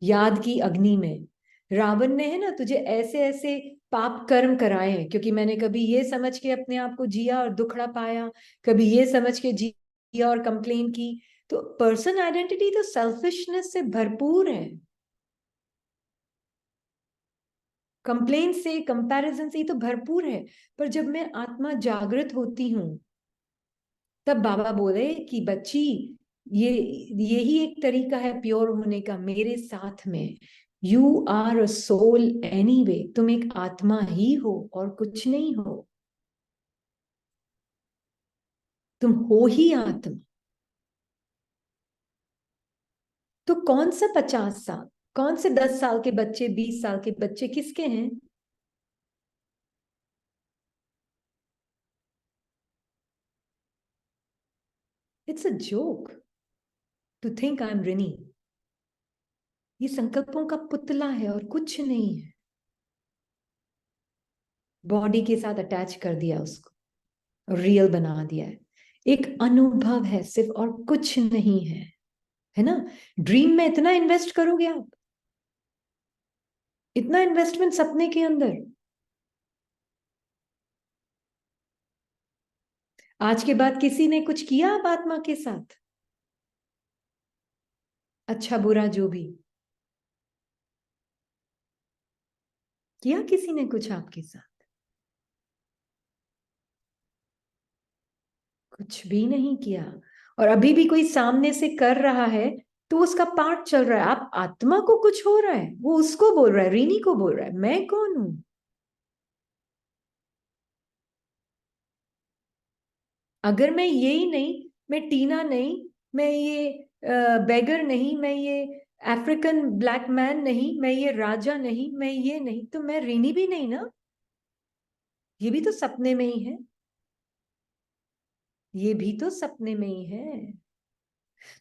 याद की अग्नि में। रावण ने, है ना, तुझे ऐसे ऐसे पाप कर्म कराए हैं, क्योंकि मैंने कभी ये समझ के अपने आप को जिया और दुखड़ा पाया, कभी ये समझ के जिया और कंप्लेन की। तो पर्सन आइडेंटिटी तो सेल्फिशनेस से भरपूर है, कंप्लेन से, कंपैरिजन से ही तो भरपूर है। पर जब मैं आत्मा जागृत होती हूं, तब बाबा बोले कि बच्ची, ये यही एक तरीका है प्योर होने का मेरे साथ में। You are a soul anyway, तुम एक आत्मा ही हो और कुछ नहीं हो, तुम हो ही आत्मा। तो कौन सा 50 साल, कौन से 10 साल के बच्चे, 20 साल के बच्चे किसके हैं? It's a joke to think I am Rini. ये संकल्पों का पुतला है और कुछ नहीं है। बॉडी के साथ अटैच कर दिया उसको, रियल बना दिया है। एक अनुभव है सिर्फ, और कुछ नहीं है ना? ड्रीम में इतना इन्वेस्ट करोगे आप, इतना इन्वेस्टमेंट सपने के अंदर। आज के बाद किसी ने कुछ किया आप आत्मा के साथ, अच्छा बुरा जो भी किया, किसी ने कुछ आपके साथ? कुछ भी नहीं किया। और अभी भी कोई सामने से कर रहा है तो उसका पार्ट चल रहा है। आप आत्मा को कुछ हो रहा है, वो उसको बोल रहा है, रीनी को बोल रहा है, मैं कौन हूं? अगर मैं ये ही नहीं, मैं टीना नहीं, मैं ये बेगर नहीं, मैं ये अफ्रीकन ब्लैक मैन नहीं, मैं ये राजा नहीं, मैं ये नहीं, तो मैं रीनी भी नहीं ना। ये भी तो सपने में ही है, ये भी तो सपने में ही है।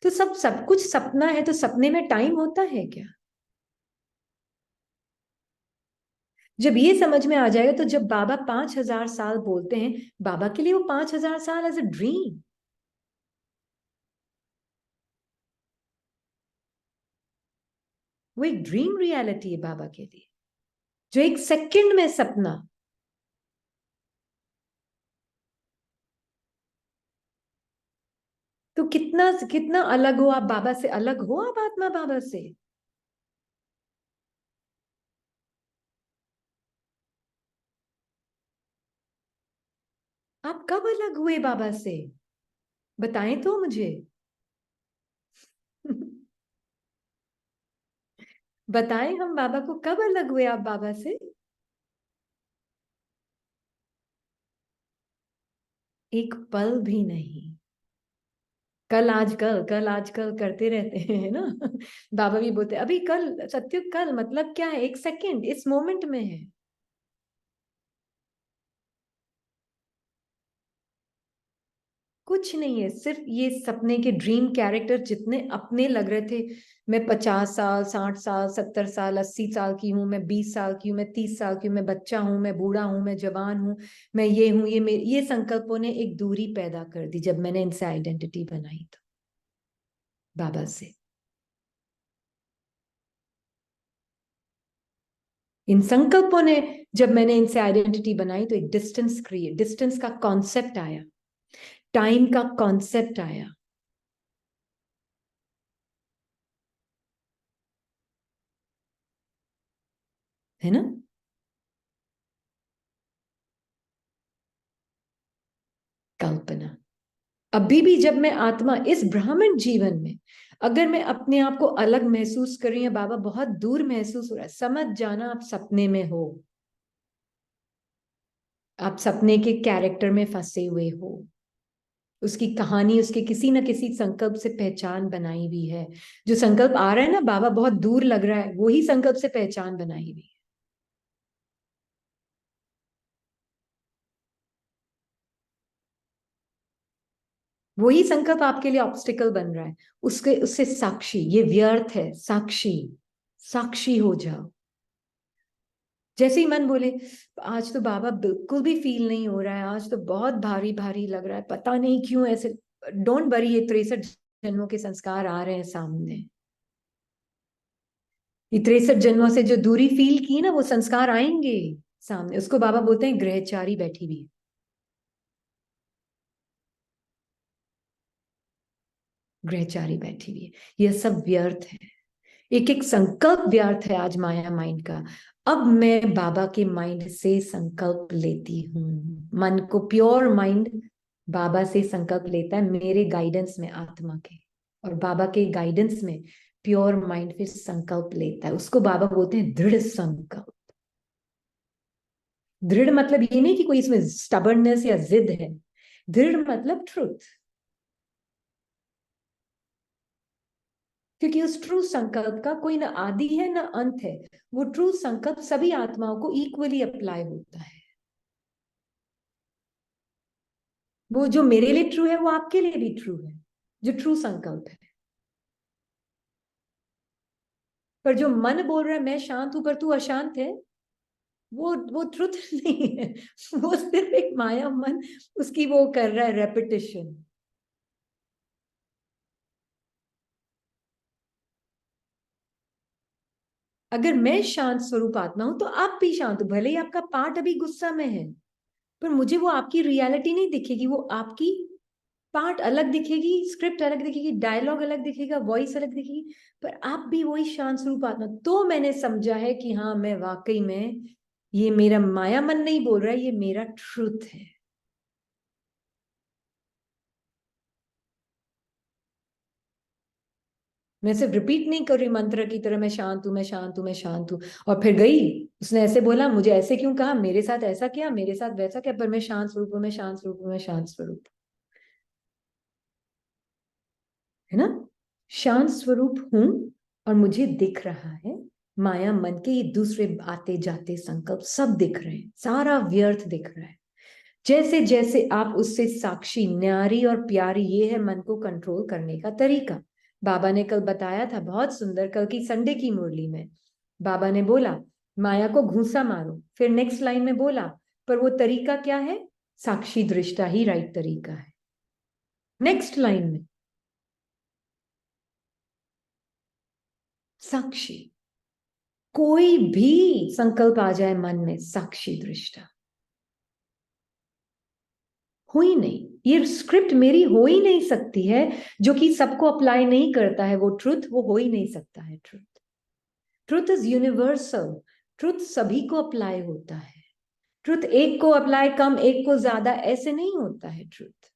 तो सब सब कुछ सपना है, तो सपने में टाइम होता है क्या? जब ये समझ में आ जाएगा, तो जब बाबा 5,000 साल बोलते हैं, बाबा के लिए वो 5,000 साल एज अ ड्रीम, वो एक ड्रीम रियलिटी है बाबा के लिए, जो एक सेकंड में सपना। तो कितना कितना अलग हो आप बाबा से, अलग हो आप आत्मा बाबा से। आप कब अलग हुए बाबा से? बताएं तो मुझे। बताएं, हम बाबा को कब अलग हुए आप बाबा से? एक पल भी नहीं। कल आजकल, कल आजकल करते रहते हैं ना। बाबा भी बोलते हैं, अभी कल सत्युग, कल मतलब क्या है? एक सेकंड इस मोमेंट में है। कुछ नहीं है, सिर्फ ये सपने के ड्रीम कैरेक्टर जितने अपने लग रहे थे। मैं 50 साल, 60 साल, 70 साल, 80 साल की हूँ, मैं 20 साल की हूँ, मैं 30 साल की हूँ, मैं बच्चा हूँ, मैं बूढ़ा हूँ, मैं जवान हूँ, मैं ये हूँ, ये संकल्पों ने एक दूरी पैदा कर दी जब मैंने इनसे आइडेंटिटी बनाई तो, बाबा से। इन संकल्पों ने, जब मैंने इनसे आइडेंटिटी बनाई तो एक डिस्टेंस क्रिएट, डिस्टेंस का कॉन्सेप्ट आया, टाइम का कॉन्सेप्ट आया, है ना? कल्पना। अभी भी जब मैं आत्मा इस ब्राह्मण जीवन में, अगर मैं अपने आप को अलग महसूस कर रही हूँ, बाबा बहुत दूर महसूस हो रहा है, समझ जाना आप सपने में हो, आप सपने के कैरेक्टर में फंसे हुए हो। उसकी कहानी उसके किसी न किसी संकल्प से पहचान बनाई हुई है। जो संकल्प आ रहा है ना, बाबा बहुत दूर लग रहा है, वही संकल्प से पहचान बनाई हुई है। वही संकल्प आपके लिए ऑब्स्टिकल बन रहा है। उसके उससे साक्षी, ये व्यर्थ है, साक्षी, साक्षी हो जाओ। जैसे ही मन बोले आज तो बाबा बिल्कुल भी फील नहीं हो रहा है, आज तो बहुत भारी भारी लग रहा है, पता नहीं क्यों ऐसे, डोंट वरी, ये 63 जन्मों के संस्कार आ रहे हैं सामने। ये 63 जन्मों से जो दूरी फील की ना, वो संस्कार आएंगे सामने। उसको बाबा बोलते हैं ग्रहचारी बैठी हुई है। ग्रहचारी बैठी हुई है, यह सब व्यर्थ है। एक एक संकल्प व्यर्थ है आज माया माइंड का। अब मैं बाबा के माइंड से संकल्प लेती हूँ। मन को प्योर माइंड बाबा से संकल्प लेता है, मेरे गाइडेंस में, आत्मा के और बाबा के गाइडेंस में प्योर माइंड फिर संकल्प लेता है। उसको बाबा बोलते हैं दृढ़ संकल्प। दृढ़ मतलब ये नहीं कि कोई इसमें स्टबर्ननेस या जिद है। दृढ़ मतलब ट्रुथ। क्योंकि उस ट्रू संकल्प का कोई ना आदि है ना अंत है। वो ट्रू संकल्प सभी आत्माओं को इक्वली अप्लाई होता है। वो जो मेरे लिए ट्रू है वो आपके लिए भी ट्रू है, जो ट्रू संकल्प है। पर जो मन बोल रहा है मैं शांत हूं पर तू अशांत है, वो ट्रुथ नहीं है। वो सिर्फ एक माया मन उसकी वो कर रहा है रेपिटेशन। अगर मैं शांत स्वरूप आत्मा हूं तो आप भी शांत हो, भले ही आपका पार्ट अभी गुस्सा में है, पर मुझे वो आपकी रियलिटी नहीं दिखेगी, वो आपकी पार्ट अलग दिखेगी, स्क्रिप्ट अलग दिखेगी, डायलॉग अलग दिखेगा, वॉइस अलग दिखेगी, पर आप भी वही शांत स्वरूप आत्मा। तो मैंने समझा है कि हाँ, मैं वाकई में, ये मेरा माया मन नहीं बोल रहा है, ये मेरा ट्रुथ है। मैं सिर्फ रिपीट नहीं कर रही मंत्र की तरह, मैं शांत हूं, मैं शांत हूं, मैं शांत हूं, और फिर गई, उसने ऐसे बोला, मुझे ऐसे क्यों कहा, मेरे साथ ऐसा क्या, मेरे साथ वैसा क्या, पर मैं शांत स्वरूप हूं, मैं शांत स्वरूप हूं, मैं शांत स्वरूप, है ना। शांत स्वरूप हूं और मुझे दिख रहा है माया मन के ये दूसरे आते जाते संकल्प सब दिख रहे हैं, सारा व्यर्थ दिख रहा है। जैसे जैसे आप उससे साक्षी, न्यारी और प्यारी, ये है मन को कंट्रोल करने का तरीका। बाबा ने कल बताया था बहुत सुंदर, कल की संडे की मुरली में बाबा ने बोला माया को घूंसा मारो, फिर नेक्स्ट लाइन में बोला पर वो तरीका क्या है, साक्षी दृष्टा ही राइट तरीका है। नेक्स्ट लाइन में साक्षी, कोई भी संकल्प आ जाए मन में, साक्षी दृष्टा, हो ही नहीं, ये स्क्रिप्ट मेरी हो ही नहीं सकती है, जो कि सबको अप्लाई नहीं करता है वो ट्रुथ, वो हो ही नहीं सकता है truth. Truth is universal. Truth सभी को अप्लाई होता है। ट्रुथ एक को अप्लाई कम, एक को ज्यादा, ऐसे नहीं होता है ट्रुथ।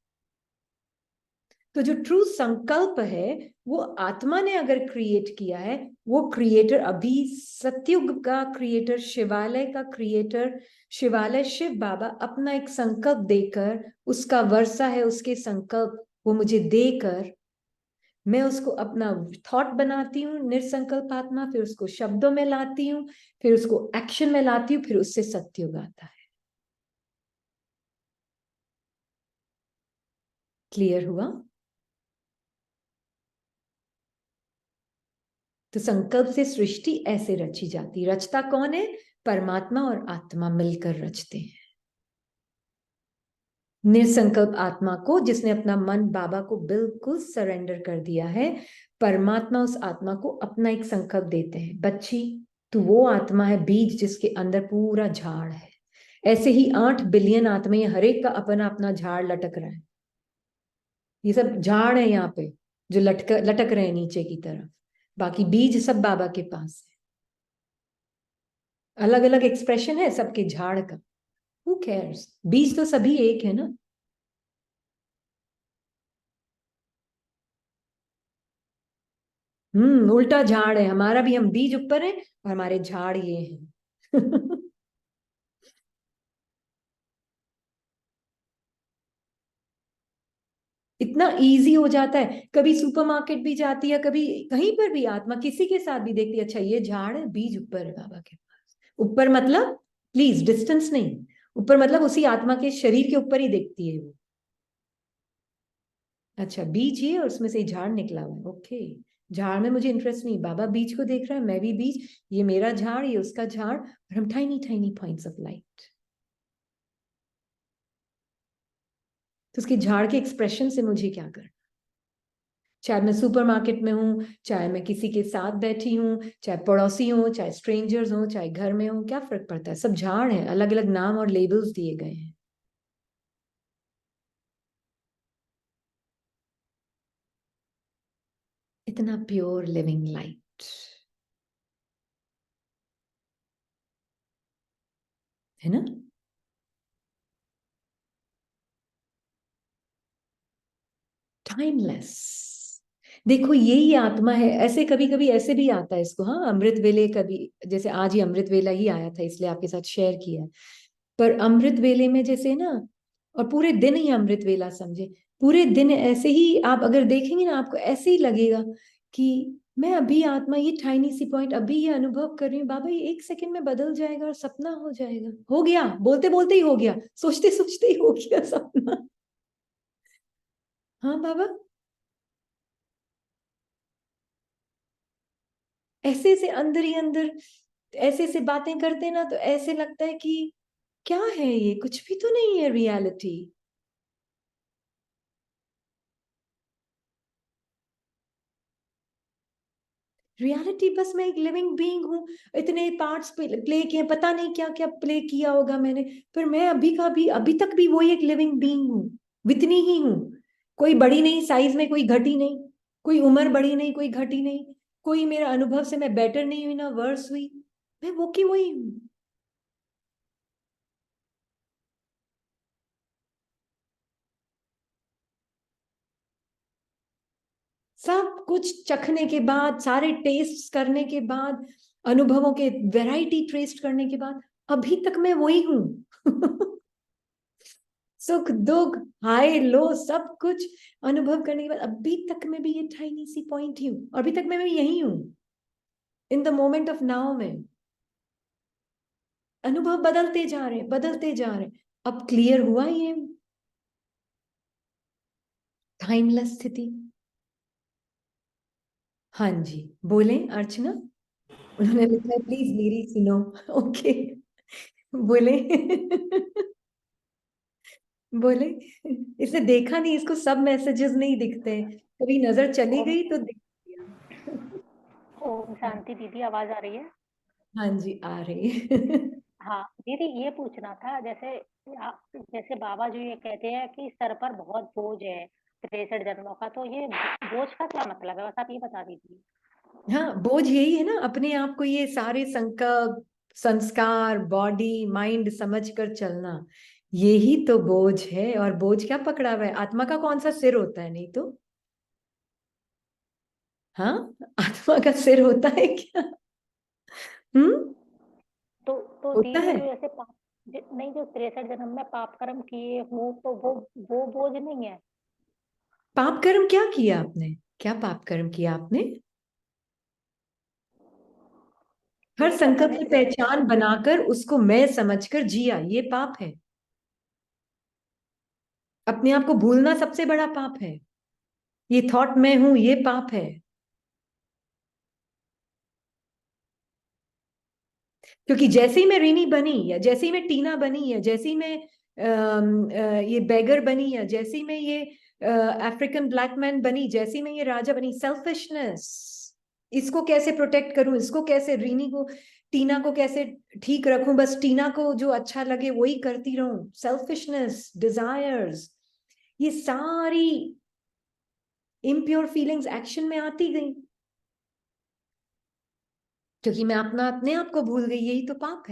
तो जो ट्रू संकल्प है वो आत्मा ने अगर क्रिएट किया है, वो क्रिएटर अभी सतयुग का क्रिएटर, शिवालय का क्रिएटर, शिवालय शिव बाबा अपना एक संकल्प देकर, उसका वर्षा है उसके संकल्प, वो मुझे देकर, मैं उसको अपना थॉट बनाती हूँ निरसंकल्प आत्मा, फिर उसको शब्दों में लाती हूँ, फिर उसको एक्शन में लाती हूँ, फिर उससे सतयुग आता है। क्लियर हुआ। तो संकल्प से सृष्टि ऐसे रची जाती, रचता कौन है, परमात्मा और आत्मा मिलकर रचते हैं। निसंकल्प आत्मा को, जिसने अपना मन बाबा को बिल्कुल सरेंडर कर दिया है, परमात्मा उस आत्मा को अपना एक संकल्प देते हैं, बच्ची तू वो आत्मा है बीज जिसके अंदर पूरा झाड़ है। ऐसे ही 8 बिलियन आत्माएं, हर एक का अपना अपना झाड़ लटक रहा है। ये सब झाड़ है यहाँ पे, जो लटक लटक रहे हैं नीचे की तरफ, बाकी बीज सब बाबा के पास है। अलग अलग एक्सप्रेशन है सबके झाड़ का, हु केयर्स, बीज तो सभी एक है ना। उल्टा झाड़ है हमारा भी, हम बीज ऊपर है और हमारे झाड़ ये हैं। इतना इजी हो जाता है। कभी सुपरमार्केट भी जाती है, कभी कहीं पर भी आत्मा किसी के साथ भी देखती है, अच्छा ये झाड़ है, बीज ऊपर है बाबा के पास। ऊपर मतलब प्लीज डिस्टेंस नहीं, ऊपर मतलब उसी आत्मा के शरीर के ऊपर ही देखती है वो। अच्छा बीज ये और उसमें से झाड़ निकला हुआ है, ओके। झाड़ में मुझे इंटरेस्ट नहीं, बाबा बीज को देख रहा है, मैं भी बीज, ये मेरा झाड़, ये उसका झाड़, और हम tiny tiny points of light. तो उसके झाड़ के एक्सप्रेशन से मुझे क्या करना? चाहे मैं सुपरमार्केट में हूँ, चाहे मैं किसी के साथ बैठी हूँ, चाहे पड़ोसी हूँ, चाहे स्ट्रेंजर्स हूँ, चाहे घर में हूँ, क्या फर्क पड़ता है? सब झाड़ है, अलग अलग नाम और लेबल्स दिए गए हैं। इतना प्योर लिविंग लाइट है ना। टाइमलेस। देखो यही आत्मा है। ऐसे कभी कभी ऐसे भी आता है इसको, हाँ अमृत वेले, कभी जैसे आज ही अमृत वेला ही आया था इसलिए आपके साथ शेयर किया है। पर अमृत वेले में जैसे ना, और पूरे दिन ही अमृत वेला समझे, पूरे दिन ऐसे ही आप अगर देखेंगे ना, आपको ऐसे ही लगेगा कि मैं अभी आत्मा, ये टाइनी सी पॉइंट, अभी ये अनुभव कर रही हूँ बाबा, ये एक सेकंड में बदल जाएगा और सपना हो जाएगा। हो गया, बोलते बोलते ही हो गया, सोचते सोचते ही हो गया सपना। हाँ बाबा, ऐसे से अंदर ही अंदर ऐसे से बातें करते ना, तो ऐसे लगता है कि क्या है ये, कुछ भी तो नहीं है रियलिटी। रियलिटी बस मैं एक लिविंग बीइंग हूँ। इतने पार्ट्स प्ले किए, पता नहीं क्या क्या प्ले किया होगा मैंने, पर मैं अभी का भी, अभी तक भी वही एक लिविंग बीइंग हूँ, इतनी ही हूँ। कोई बड़ी नहीं साइज में, कोई घटी नहीं, कोई उम्र बड़ी नहीं, कोई घटी नहीं, कोई मेरा अनुभव से मैं बेटर नहीं हुई ना वर्स हुई, मैं वो की वही हूँ। सब कुछ चखने के बाद, सारे टेस्ट करने के बाद, अनुभवों के वैरायटी टेस्ट करने के बाद, अभी तक मैं वही हूं। सुख दुख, हाई लो, सब कुछ अनुभव करने के बाद अभी तक मैं भी ये टाइनी सी पॉइंट ही हूँ, अभी तक मैं भी यही हूँ, in the moment of now में। अनुभव बदलते जा रहे, बदलते जा रहे। अब क्लियर हुआ ये टाइमलेस स्थिति। हाँ जी, बोले अर्चना। उन्होंने लिखा है प्लीज मेरी सुनो। ओके, बोले। बोले, इसने देखा नहीं, इसको सब मैसेजेस नहीं दिखते हैं, कभी नजर चली ओम गई तो दिख गया। ओम शांति दीदी, आवाज आ रही है? हाँ जी आ रही है। हाँ दीदी, ये पूछना था, जैसे बाबा जी ये कहते हैं कि सर पर बहुत बोझ है 63 जन्मों का, तो ये बोझ का क्या मतलब है, बस आप ये बता दीजिए। हाँ बोझ यही है ना, अपने आप को ये सारे संकल्प, संस्कार, बॉडी माइंड समझ कर चलना, यही तो बोझ है। और बोझ क्या पकड़ा हुआ है? आत्मा का कौन सा सिर होता है? नहीं तो। हाँ, आत्मा का सिर होता है क्या? हम्म। तो होता दीदी है। जो ऐसे पाप, नहीं, जो 63 जन्म में पाप कर्म किए हो तो वो बोझ नहीं है? पाप कर्म क्या किया आपने? क्या पाप कर्म किया आपने? हर ये पता संकल्प नहीं की 63। पहचान बनाकर उसको मैं समझकर जिया, ये पाप है। अपने आप को भूलना सबसे बड़ा पाप है। ये थॉट मैं हूं, ये पाप है। क्योंकि जैसे ही मैं रीनी बनी, या जैसे ही मैं टीना बनी, या जैसे ही मैं ये बेगर बनी, या जैसे ही मैं ये अफ्रीकन ब्लैक मैन बनी, जैसे ही मैं ये राजा बनी, सेल्फिशनेस, इसको कैसे प्रोटेक्ट करूं, इसको कैसे, रीनी को, टीना को कैसे ठीक रखूं, बस टीना को जो अच्छा लगे वही करती रहूं, सेल्फिशनेस, डिजायर्स, ये सारी इम्प्योर फीलिंग्स एक्शन में आती गई, क्योंकि मैं अपना अपने आप को भूल गई, यही तो पाप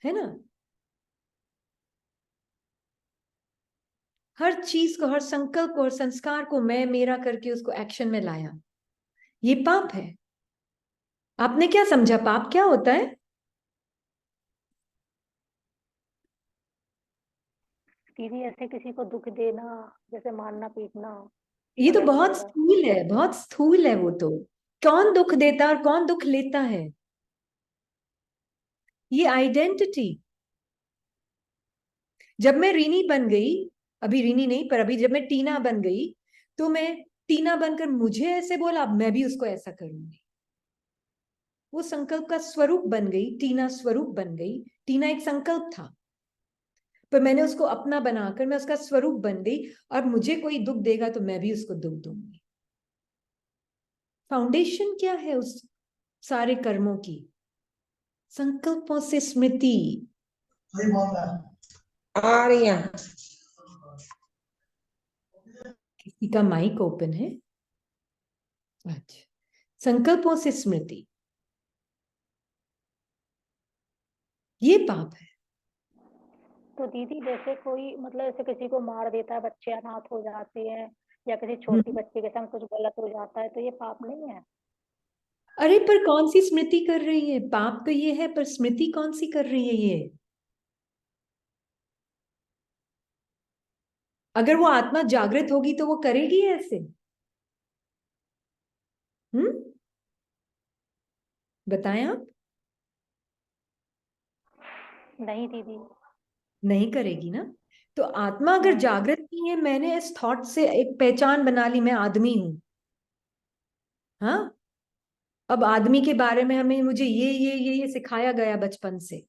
है ना। हर चीज को, हर संकल्प को, हर संस्कार को मैं मेरा करके उसको एक्शन में लाया, ये पाप है। आपने क्या समझा पाप क्या होता है? दीदी ऐसे किसी को दुख देना, जैसे मारना पीटना ये तो गलत बहुत रहेगा। स्थूल है, बहुत स्थूल है वो तो। कौन दुख देता है और कौन दुख लेता है? ये आइडेंटिटी। जब मैं रीनी बन गई, अभी रीनी नहीं पर अभी जब मैं टीना बन गई, तो मैं टीना बनकर मुझे ऐसे बोला, अब मैं भी उसको ऐसा करूंगी। वो संकल्प का स्वरूप बन गई, टीना स्वरूप बन गई। टीना एक संकल्प था, पर मैंने उसको अपना बनाकर मैं उसका स्वरूप बन गई। और मुझे कोई दुख देगा तो मैं भी उसको दुख दूंगी। फाउंडेशन क्या है उस सारे कर्मों की? संकल्पों से स्मृति। आ रही है। किसी का माइक ओपन है? अच्छा। संकल्पों से स्मृति, ये पाप है। तो दीदी जैसे कोई मतलब ऐसे किसी को मार देता है, बच्चे अनाथ हो जाते हैं, या किसी छोटी हम्म। बच्ची के संग कुछ गलत हो जाता है, तो ये पाप नहीं है? अरे पर कौन सी स्मृति कर रही है? पाप तो ये है, पर स्मृति कौन सी कर रही है ये? अगर वो आत्मा जागृत होगी तो वो करेगी ऐसे? हम्म, बताएं आप। नहीं दीदी। नहीं करेगी ना। तो आत्मा अगर हम्म। जागृत नहीं है, मैंने इस थॉट से एक पहचान बना ली, मैं आदमी हूं। हाँ, अब आदमी के बारे में हमें मुझे ये सिखाया गया बचपन से।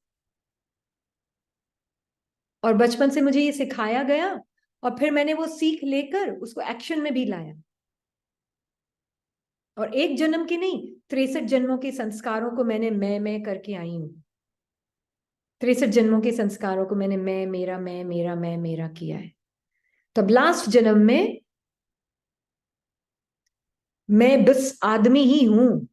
और बचपन से मुझे ये सिखाया गया, और फिर मैंने वो सीख लेकर उसको एक्शन में भी लाया। और एक जन्म के नहीं, 63 जन्मों के संस्कारों को मैंने मैं करके आई हूं। 63 जन्मों के संस्कारों को मैंने मैं मेरा किया है। तब लास्ट जन्म में मैं बस आदमी ही हूं।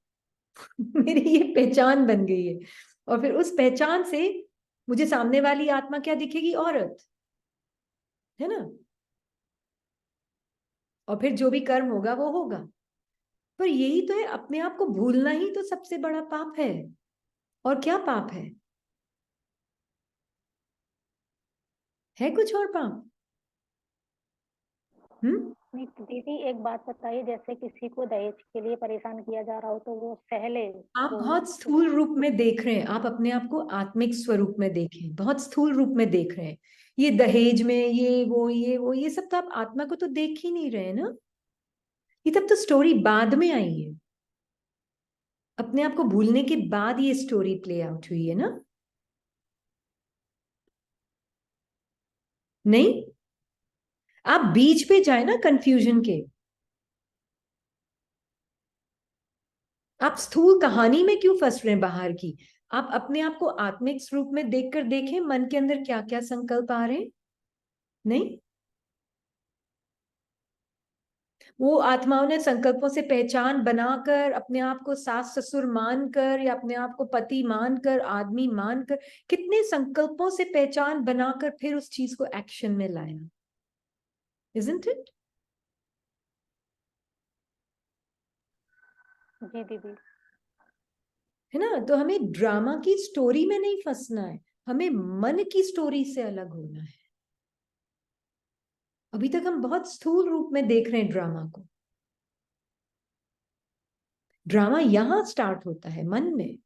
मेरी ये पहचान बन गई है। और फिर उस पहचान से मुझे सामने वाली आत्मा क्या दिखेगी? औरत, है ना। और फिर जो भी कर्म होगा वो होगा। पर यही तो है, अपने आप को भूलना ही तो सबसे बड़ा पाप है। और क्या पाप है कुछ और पाप? हम्म। नहीं तो दीदी एक बात बताइए, जैसे किसी को दहेज के लिए परेशान किया जा रहा हो तो वो सह ले आप तो बहुत स्थूल रूप में देख रहे हैं, आप अपने आप को आत्मिक स्वरूप में देखें, बहुत स्थूल रूप में देख रहे हैं। ये दहेज में ये सब तो आप आत्मा को तो देख ही नहीं रहे ना। ये तब तो स्टोरी बाद में आई है। अपने आप को भूलने के बाद ये स्टोरी प्ले आउट हुई है ना। नहीं, आप बीच पे जाए ना कंफ्यूजन के। आप स्थूल कहानी में क्यों फंस रहे हैं बाहर की? आप अपने आप को आत्मिक स्वरूप में देखकर देखें, मन के अंदर क्या क्या संकल्प आ रहे हैं। नहीं, वो आत्माओं ने संकल्पों से पहचान बनाकर अपने आप को सास ससुर मानकर या अपने आप को पति मानकर आदमी मानकर कितने संकल्पों से पहचान बनाकर फिर उस चीज को एक्शन में लाया। Isn't it? जी दीदी। है ना। तो हमें ड्रामा की स्टोरी में नहीं फंसना है, हमें मन की स्टोरी से अलग होना है। अभी तक हम बहुत स्थूल रूप में देख रहे हैं ड्रामा को। ड्रामा यहां स्टार्ट होता है, मन में।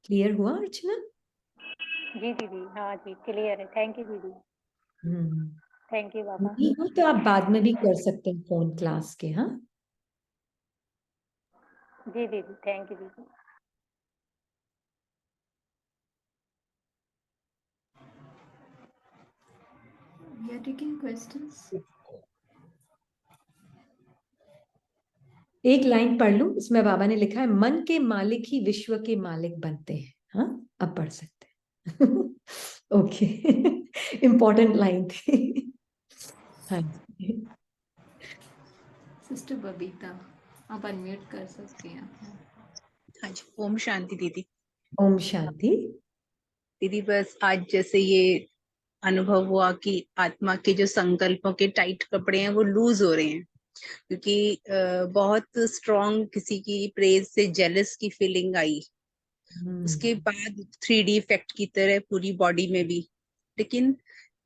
क्लियर हुआ अर्चना? जी दीदी, हाँ जी क्लियर है। थैंक यू दीदी। हम्म। थैंक यू बाबा। नहीं हो तो आप बाद में भी कर सकते हैं फोन क्लास के। हाँ, जी दीदी, थैंक यू दीदी। We are taking questions. एक लाइन पढ़ लूं, इसमें बाबा ने लिखा है, मन के मालिक ही विश्व के मालिक बनते हैं। हाँ, अब पढ़ सकते हैं। ओके, इंपॉर्टेंट लाइन थी। हाँ जी। सिस्टर बबीता, आप अनम्यूट कर सकती हैं। हाँ जी, ओम शांति दीदी। ओम शांति। दीदी बस आज जैसे ये अनुभव हुआ कि आत्मा के जो संकल्पों के टाइट कपड़े हैं वो लूज हो रहे हैं, क्योंकि बहुत स्ट्रॉन्ग किसी की प्रेज से जेलस की फीलिंग आई। उसके बाद 3D इफेक्ट की तरह पूरी बॉडी में भी। लेकिन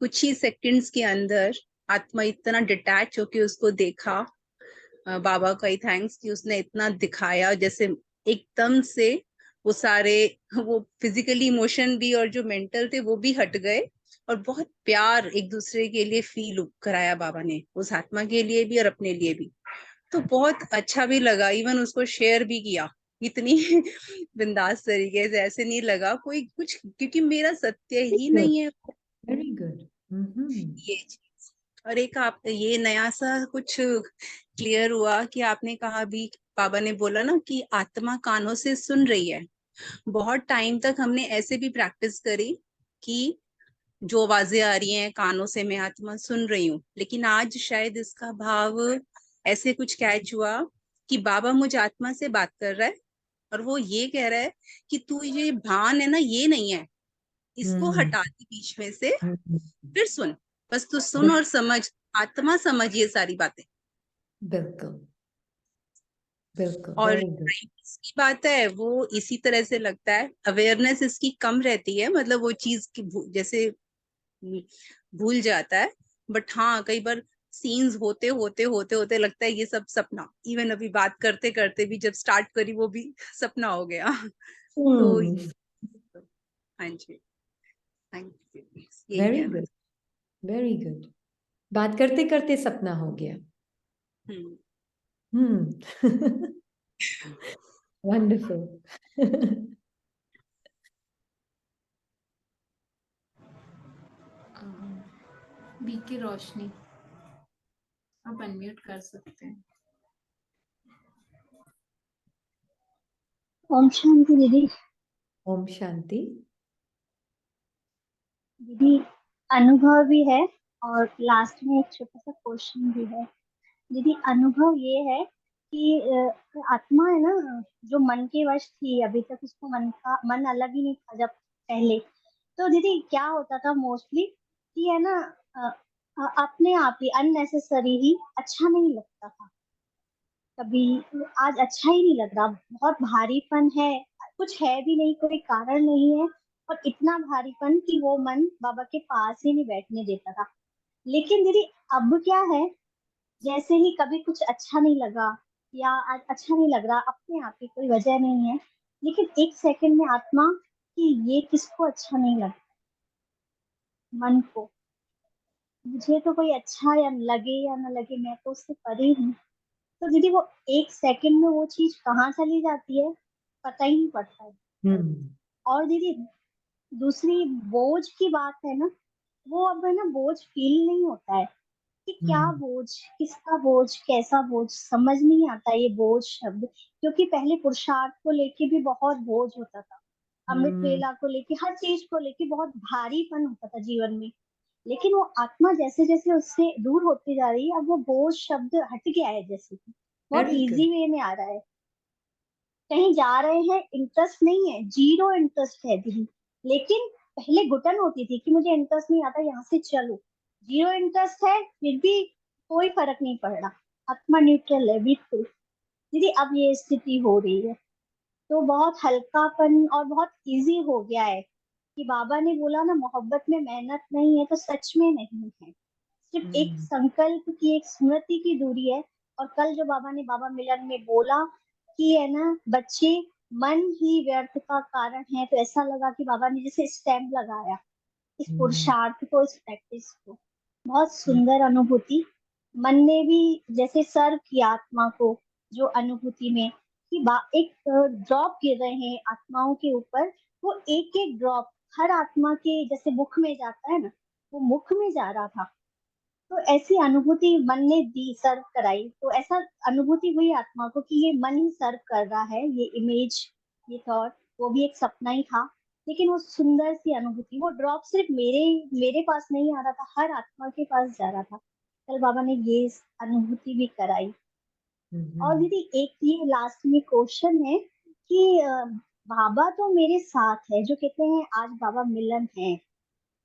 कुछ ही सेकंड्स के अंदर आत्मा इतना डिटैच होके उसको देखा। बाबा का ही थैंक्स कि उसने इतना दिखाया, जैसे एकदम से वो सारे वो फिजिकली इमोशन भी और जो मेंटल थे वो भी हट गए, और बहुत प्यार एक दूसरे के लिए फील कराया बाबा ने, उस आत्मा के लिए भी और अपने लिए भी। तो बहुत अच्छा भी लगा, इवन उसको शेयर भी किया इतनी बिंदास तरीके से, ऐसे नहीं लगा कोई कुछ, क्योंकि मेरा सत्य ही नहीं है वेरी गुड। ये चीज। और एक आप ये नया सा कुछ क्लियर हुआ कि आपने कहा भी, बाबा ने बोला ना कि आत्मा कानों से सुन रही है। बहुत टाइम तक हमने ऐसे भी प्रैक्टिस करी कि जो आवाजें आ रही हैं कानों से मैं आत्मा सुन रही हूँ, लेकिन आज शायद इसका भाव ऐसे कुछ कैच हुआ कि बाबा मुझ आत्मा से बात कर रहा है और वो ये कह रहा है कि तू ये भान है ना, ये नहीं है, इसको हटा दे बीच में से, फिर सुन, बस तू सुन और समझ, आत्मा समझ ये सारी बातें। बिल्कुल बिल्कुल, और वेरी गुड। की बात है वो इसी तरह से लगता है, अवेयरनेस इसकी कम रहती है, मतलब वो चीज की जैसे भूल जाता है। बट हाँ, कई बार सीन्स होते होते होते होते लगता है ये सब सपना। इवन अभी बात करते करते भी जब स्टार्ट करी वो भी सपना हो गया। तो हाँ जी, थैंक यू, यही वेरी है गुड, बस। Very good. बात करते करते सपना हो गया। वंडरफुल। बीके रोशनी, आप अनम्यूट कर सकते हैं। ओम शांति दीदी। ओम शांति। दीदी अनुभव भी है और लास्ट में एक छोटा सा क्वेश्चन भी है। दीदी अनुभव ये है कि आत्मा है ना, जो मन के वश थी, अभी तक उसको मन अलग ही नहीं था जब पहले। तो दीदी क्या होता था मोस्टली कि है ना, अपने आप ही अननेसेसरी ही अच्छा नहीं लगता था कभी। आज अच्छा ही नहीं लग रहा, बहुत भारीपन है, कुछ है भी नहीं, कोई कारण नहीं है, और इतना भारीपन कि वो मन बाबा के पास ही नहीं बैठने देता था। लेकिन दीदी अब क्या है, जैसे ही कभी कुछ अच्छा नहीं लगा या आज अच्छा नहीं लग रहा, अपने आप की कोई वजह नहीं है, लेकिन एक सेकंड में आत्मा कि ये किसको अच्छा नहीं लगता, मन को, मुझे तो कोई अच्छा या लगे या ना लगे, मैं तो उससे परे हूँ। तो दीदी वो एक सेकंड में वो चीज कहाँ चली जाती है पता ही नहीं पड़ता है। और दीदी दूसरी बोझ की बात है ना, वो अब है ना बोझ फील नहीं होता है कि क्या बोझ, किसका बोझ, कैसा बोझ, समझ नहीं आता ये बोझ शब्द। क्योंकि पहले पुरुषार्थ को लेके भी बहुत बोझ होता था, अमृत वेला को लेके, हर चीज को लेके बहुत भारीपन होता था जीवन में। लेकिन वो आत्मा जैसे जैसे उससे दूर होती जा रही है, अब वो बोझ शब्द हट गया है, जैसे कि बहुत वेरी इजी वे में आ रहा है। कहीं जा रहे हैं, इंटरेस्ट नहीं है, जीरो इंटरेस्ट है दीदी। लेकिन पहले घुटन होती थी कि मुझे इंटरेस्ट नहीं आता, यहाँ से चलो। जीरो इंटरेस्ट है फिर भी कोई फर्क नहीं पड़ रहा, आत्मा न्यूट्रल है बिल्कुल। दीदी अब ये स्थिति हो रही है, तो बहुत हल्कापन और बहुत इजी हो गया है कि बाबा ने बोला ना, मोहब्बत में मेहनत नहीं है, तो सच में नहीं है। सिर्फ एक संकल्प की, एक स्मृति की दूरी है। और कल जो बाबा ने बाबा मिलन में बोला कि है ना बच्चे, मन ही व्यर्थ का कारण है, तो ऐसा लगा कि बाबा ने जैसे स्टैम्प लगाया इस पुरुषार्थ को, इस प्रैक्टिस को। बहुत सुंदर अनुभूति। मन ने भी जैसे सर्व किया आत्मा को, जो अनुभूति में कि एक ड्रॉप गिर रहे हैं आत्माओं के ऊपर, वो एक एक ड्रॉप हर आत्मा के जैसे मुख में जाता है ना, वो मुख में जा रहा था। तो ऐसी अनुभूति मन ने दी, सर्व कराई, तो ऐसा अनुभूति हुई आत्मा को कि ये मन ही सर्व कर रहा है, ये इमेज, ये थॉट, वो भी एक सपना ही था। लेकिन वो सुंदर सी अनुभूति, वो ड्रॉप सिर्फ मेरे मेरे पास नहीं आ रहा था, हर आत्मा के पास जा रहा था। कल बाबा ने ये अनुभूति भी कराई। और दीदी एक ये लास्ट में क्वेश्चन है कि बाबा तो मेरे साथ है, जो कहते हैं आज बाबा मिलन है,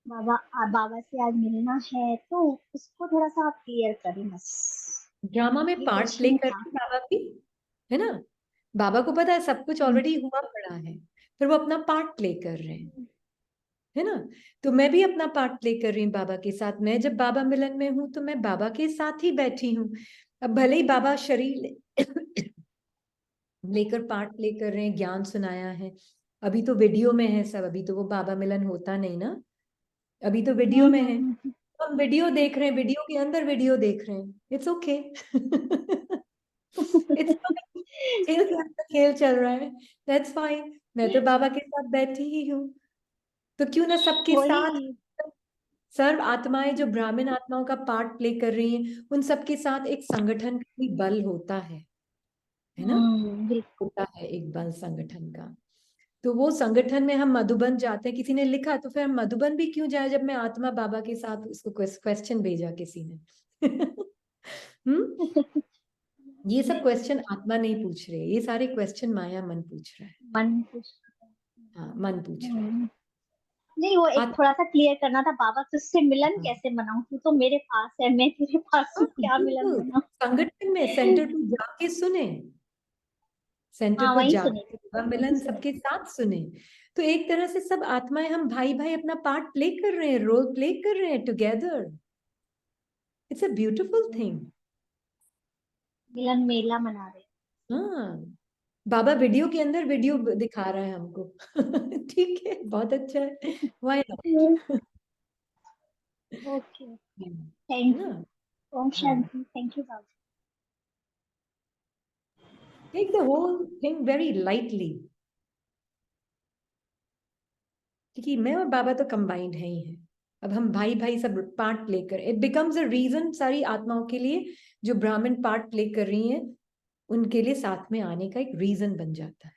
बाबा से आज मिलना है, तो उसको थोड़ा सा आप क्लियर करें बस। ड्रामा में ये पार्ट प्ले क्वेश्चन कर था। रहे हैं बाबा भी, है ना। बाबा को पता है सब कुछ ऑलरेडी हुआ पड़ा है, फिर वो अपना पार्ट प्ले कर रहे हैं, है ना। तो मैं भी अपना पार्ट प्ले कर रही हूँ बाबा के साथ। मैं जब बाबा मिलन में हूँ तो मैं बाबा के साथ ही बैठी हूँ। अब भले ही बाबा शरीर लेकर पार्ट प्ले कर रहे हैं, ज्ञान सुनाया है, अभी तो वीडियो में है सब, अभी तो वो बाबा मिलन होता नहीं ना, अभी तो वीडियो में है। हम वीडियो देख रहे हैं, वीडियो के अंदर वीडियो देख रहे हैं, इट्स ओके। इट्स खेल के अंदर खेल चल रहा है, दैट्स फाइन। मैं तो बाबा के साथ बैठी ही हूँ, तो क्यों ना सबके साथ वही सर्व आत्माएं जो ब्राह्मण आत्माओं का पार्ट प्ले कर रही हैं, उन सबके साथ एक संगठन का भी बल होता है ना, बिल्कुल। होता है एक बल संगठन का। तो वो संगठन में हम मधुबन जाते हैं, किसी ने लिखा तो फिर हम मधुबन भी क्यों जाए जब मैं आत्मा बाबा के साथ, उसको क्वेश्चन भेजा किसी ने। ये सब क्वेश्चन आत्मा नहीं पूछ रहे, ये सारे क्वेश्चन माया मन पूछ रहा है। मन कुछ हाँ, मन पूछ रहा है। नहीं, वो एक आत्मा थोड़ा सा क्लियर करना था, बाबा तुझसे मिलन कैसे मनाऊं, तू तो मेरे पास है, मैं तेरे पास हूँ, क्या मिलन बिल्कुल, मनाऊं। संगठन में सेंटर पे जाके सुने, सेंटर हाँ पर वही सुनी जाके बाबा मिलन सबके साथ सुने। तो एक तरह से सब आत्माएं, हम भाई भाई अपना पार्ट प्ले कर रहे हैं, रोल प्ले कर रहे हैं together. It's a beautiful thing. मिलन मेला मना रहे हाँ, बाबा वीडियो के अंदर वीडियो दिखा रहा है हमको। ठीक है, बहुत अच्छा है, व्हाई हैं। नॉट। ओके, है थैंक यू। ना। ओम हाँ, शांति, थैंक यू बाबा। Take the whole thing very lightly, क्योंकि मैं और बाबा तो कंबाइंड है ही है। अब हम भाई भाई सब पार्ट प्ले कर, इट बिकम्स अ रीजन सारी आत्माओं के लिए जो ब्राह्मण पार्ट प्ले कर रही हैं, उनके लिए साथ में आने का एक रीजन बन जाता है।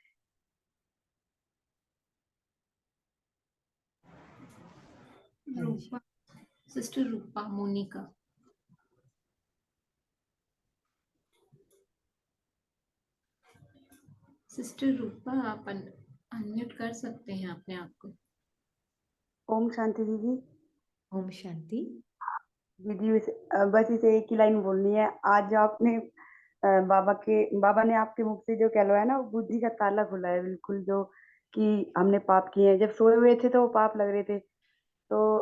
हाँ जी। रूपा, सिस्टर रूपा मोनिका। सिस्टर रूपा, आप अनम्यूट कर सकते हैं अपने आप को। ओम शांति दीदी। ओम शांति। दीदी बस इसे एक ही लाइन बोलनी है। आज जो आपने बाबा ने आपके मुख से जो कहलवाया ना, वो बुद्धि का ताला खुला है बिल्कुल, जो कि हमने पाप किए हैं। जब सोए हुए थे तो वो पाप लग रहे थे, तो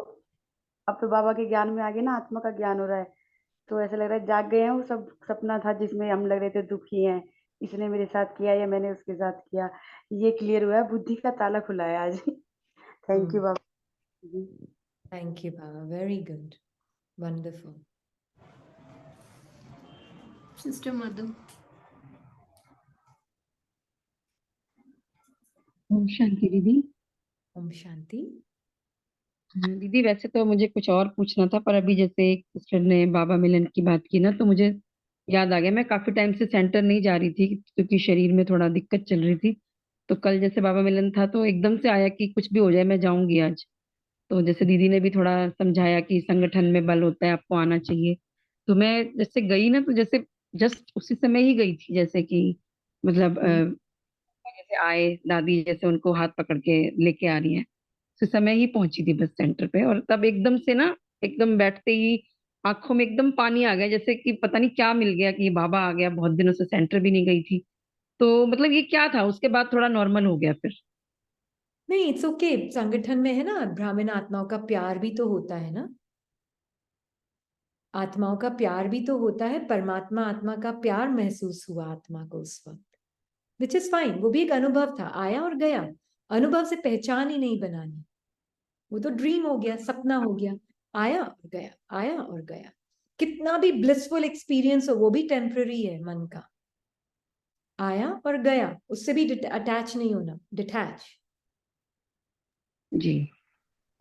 अब तो बाबा के ज्ञान में आ गए ना, आत्मा का ज्ञान हो रहा है, तो ऐसा लग रहा है जाग गए हैं। वो सब सपना था जिसमें हम लग रहे थे दुखी हैं, इसने मेरे साथ किया या मैंने उसके साथ किया, ये क्लियर हुआ है, बुद्धि का ताला खुला है आज। थैंक यू बाबा जी। थैंक यू बाबा, very good, wonderful. Sister Madhu. ओम शांति दीदी। ओम शांति। दीदी वैसे तो मुझे कुछ और पूछना था, पर अभी जैसे एक सिस्टर ने बाबा मिलन की बात की ना, तो मुझे याद आ गया। मैं काफी टाइम से सेंटर नहीं जा रही थी क्योंकि शरीर में थोड़ा दिक्कत चल रही थी। तो कल जैसे बाबा मिलन था तो एकदम से आया कि कुछ भी हो जाए मैं जाऊंगी आज। तो जैसे दीदी ने भी थोड़ा समझाया कि संगठन में बल होता है, आपको आना चाहिए। तो मैं जैसे गई ना, तो जैसे जस्ट उसी समय ही गई थी, जैसे कि मतलब जैसे आए दादी, जैसे उनको हाथ पकड़ के लेके आ रही है, उस समय ही पहुंची थी बस सेंटर पे। और तब एकदम से ना, एकदम बैठते ही आंखों में एकदम पानी आ गया, जैसे कि पता नहीं क्या मिल गया कि ये बाबा आ गया। बहुत दिनों से सेंटर भी नहीं गई थी, तो मतलब ये क्या था। उसके बाद थोड़ा नॉर्मल हो गया फिर। नहीं, इट्स ओके। संगठन में है ना, ब्राह्मण आत्माओं का प्यार भी तो होता है ना, आत्माओं का प्यार भी तो होता है। परमात्मा आत्मा का प्यार महसूस हुआ आत्मा को उस वक्त, विच इज फाइन। वो भी एक अनुभव था, आया और गया। अनुभव से पहचान ही नहीं बनानी, वो तो ड्रीम हो गया, सपना हो गया, आया और गया, आया और गया। कितना भी ब्लिसफुल एक्सपीरियंस हो, वो भी टेम्पररी है मन का, आया और गया, उससे भी अटैच नहीं होना, डिटैच, जी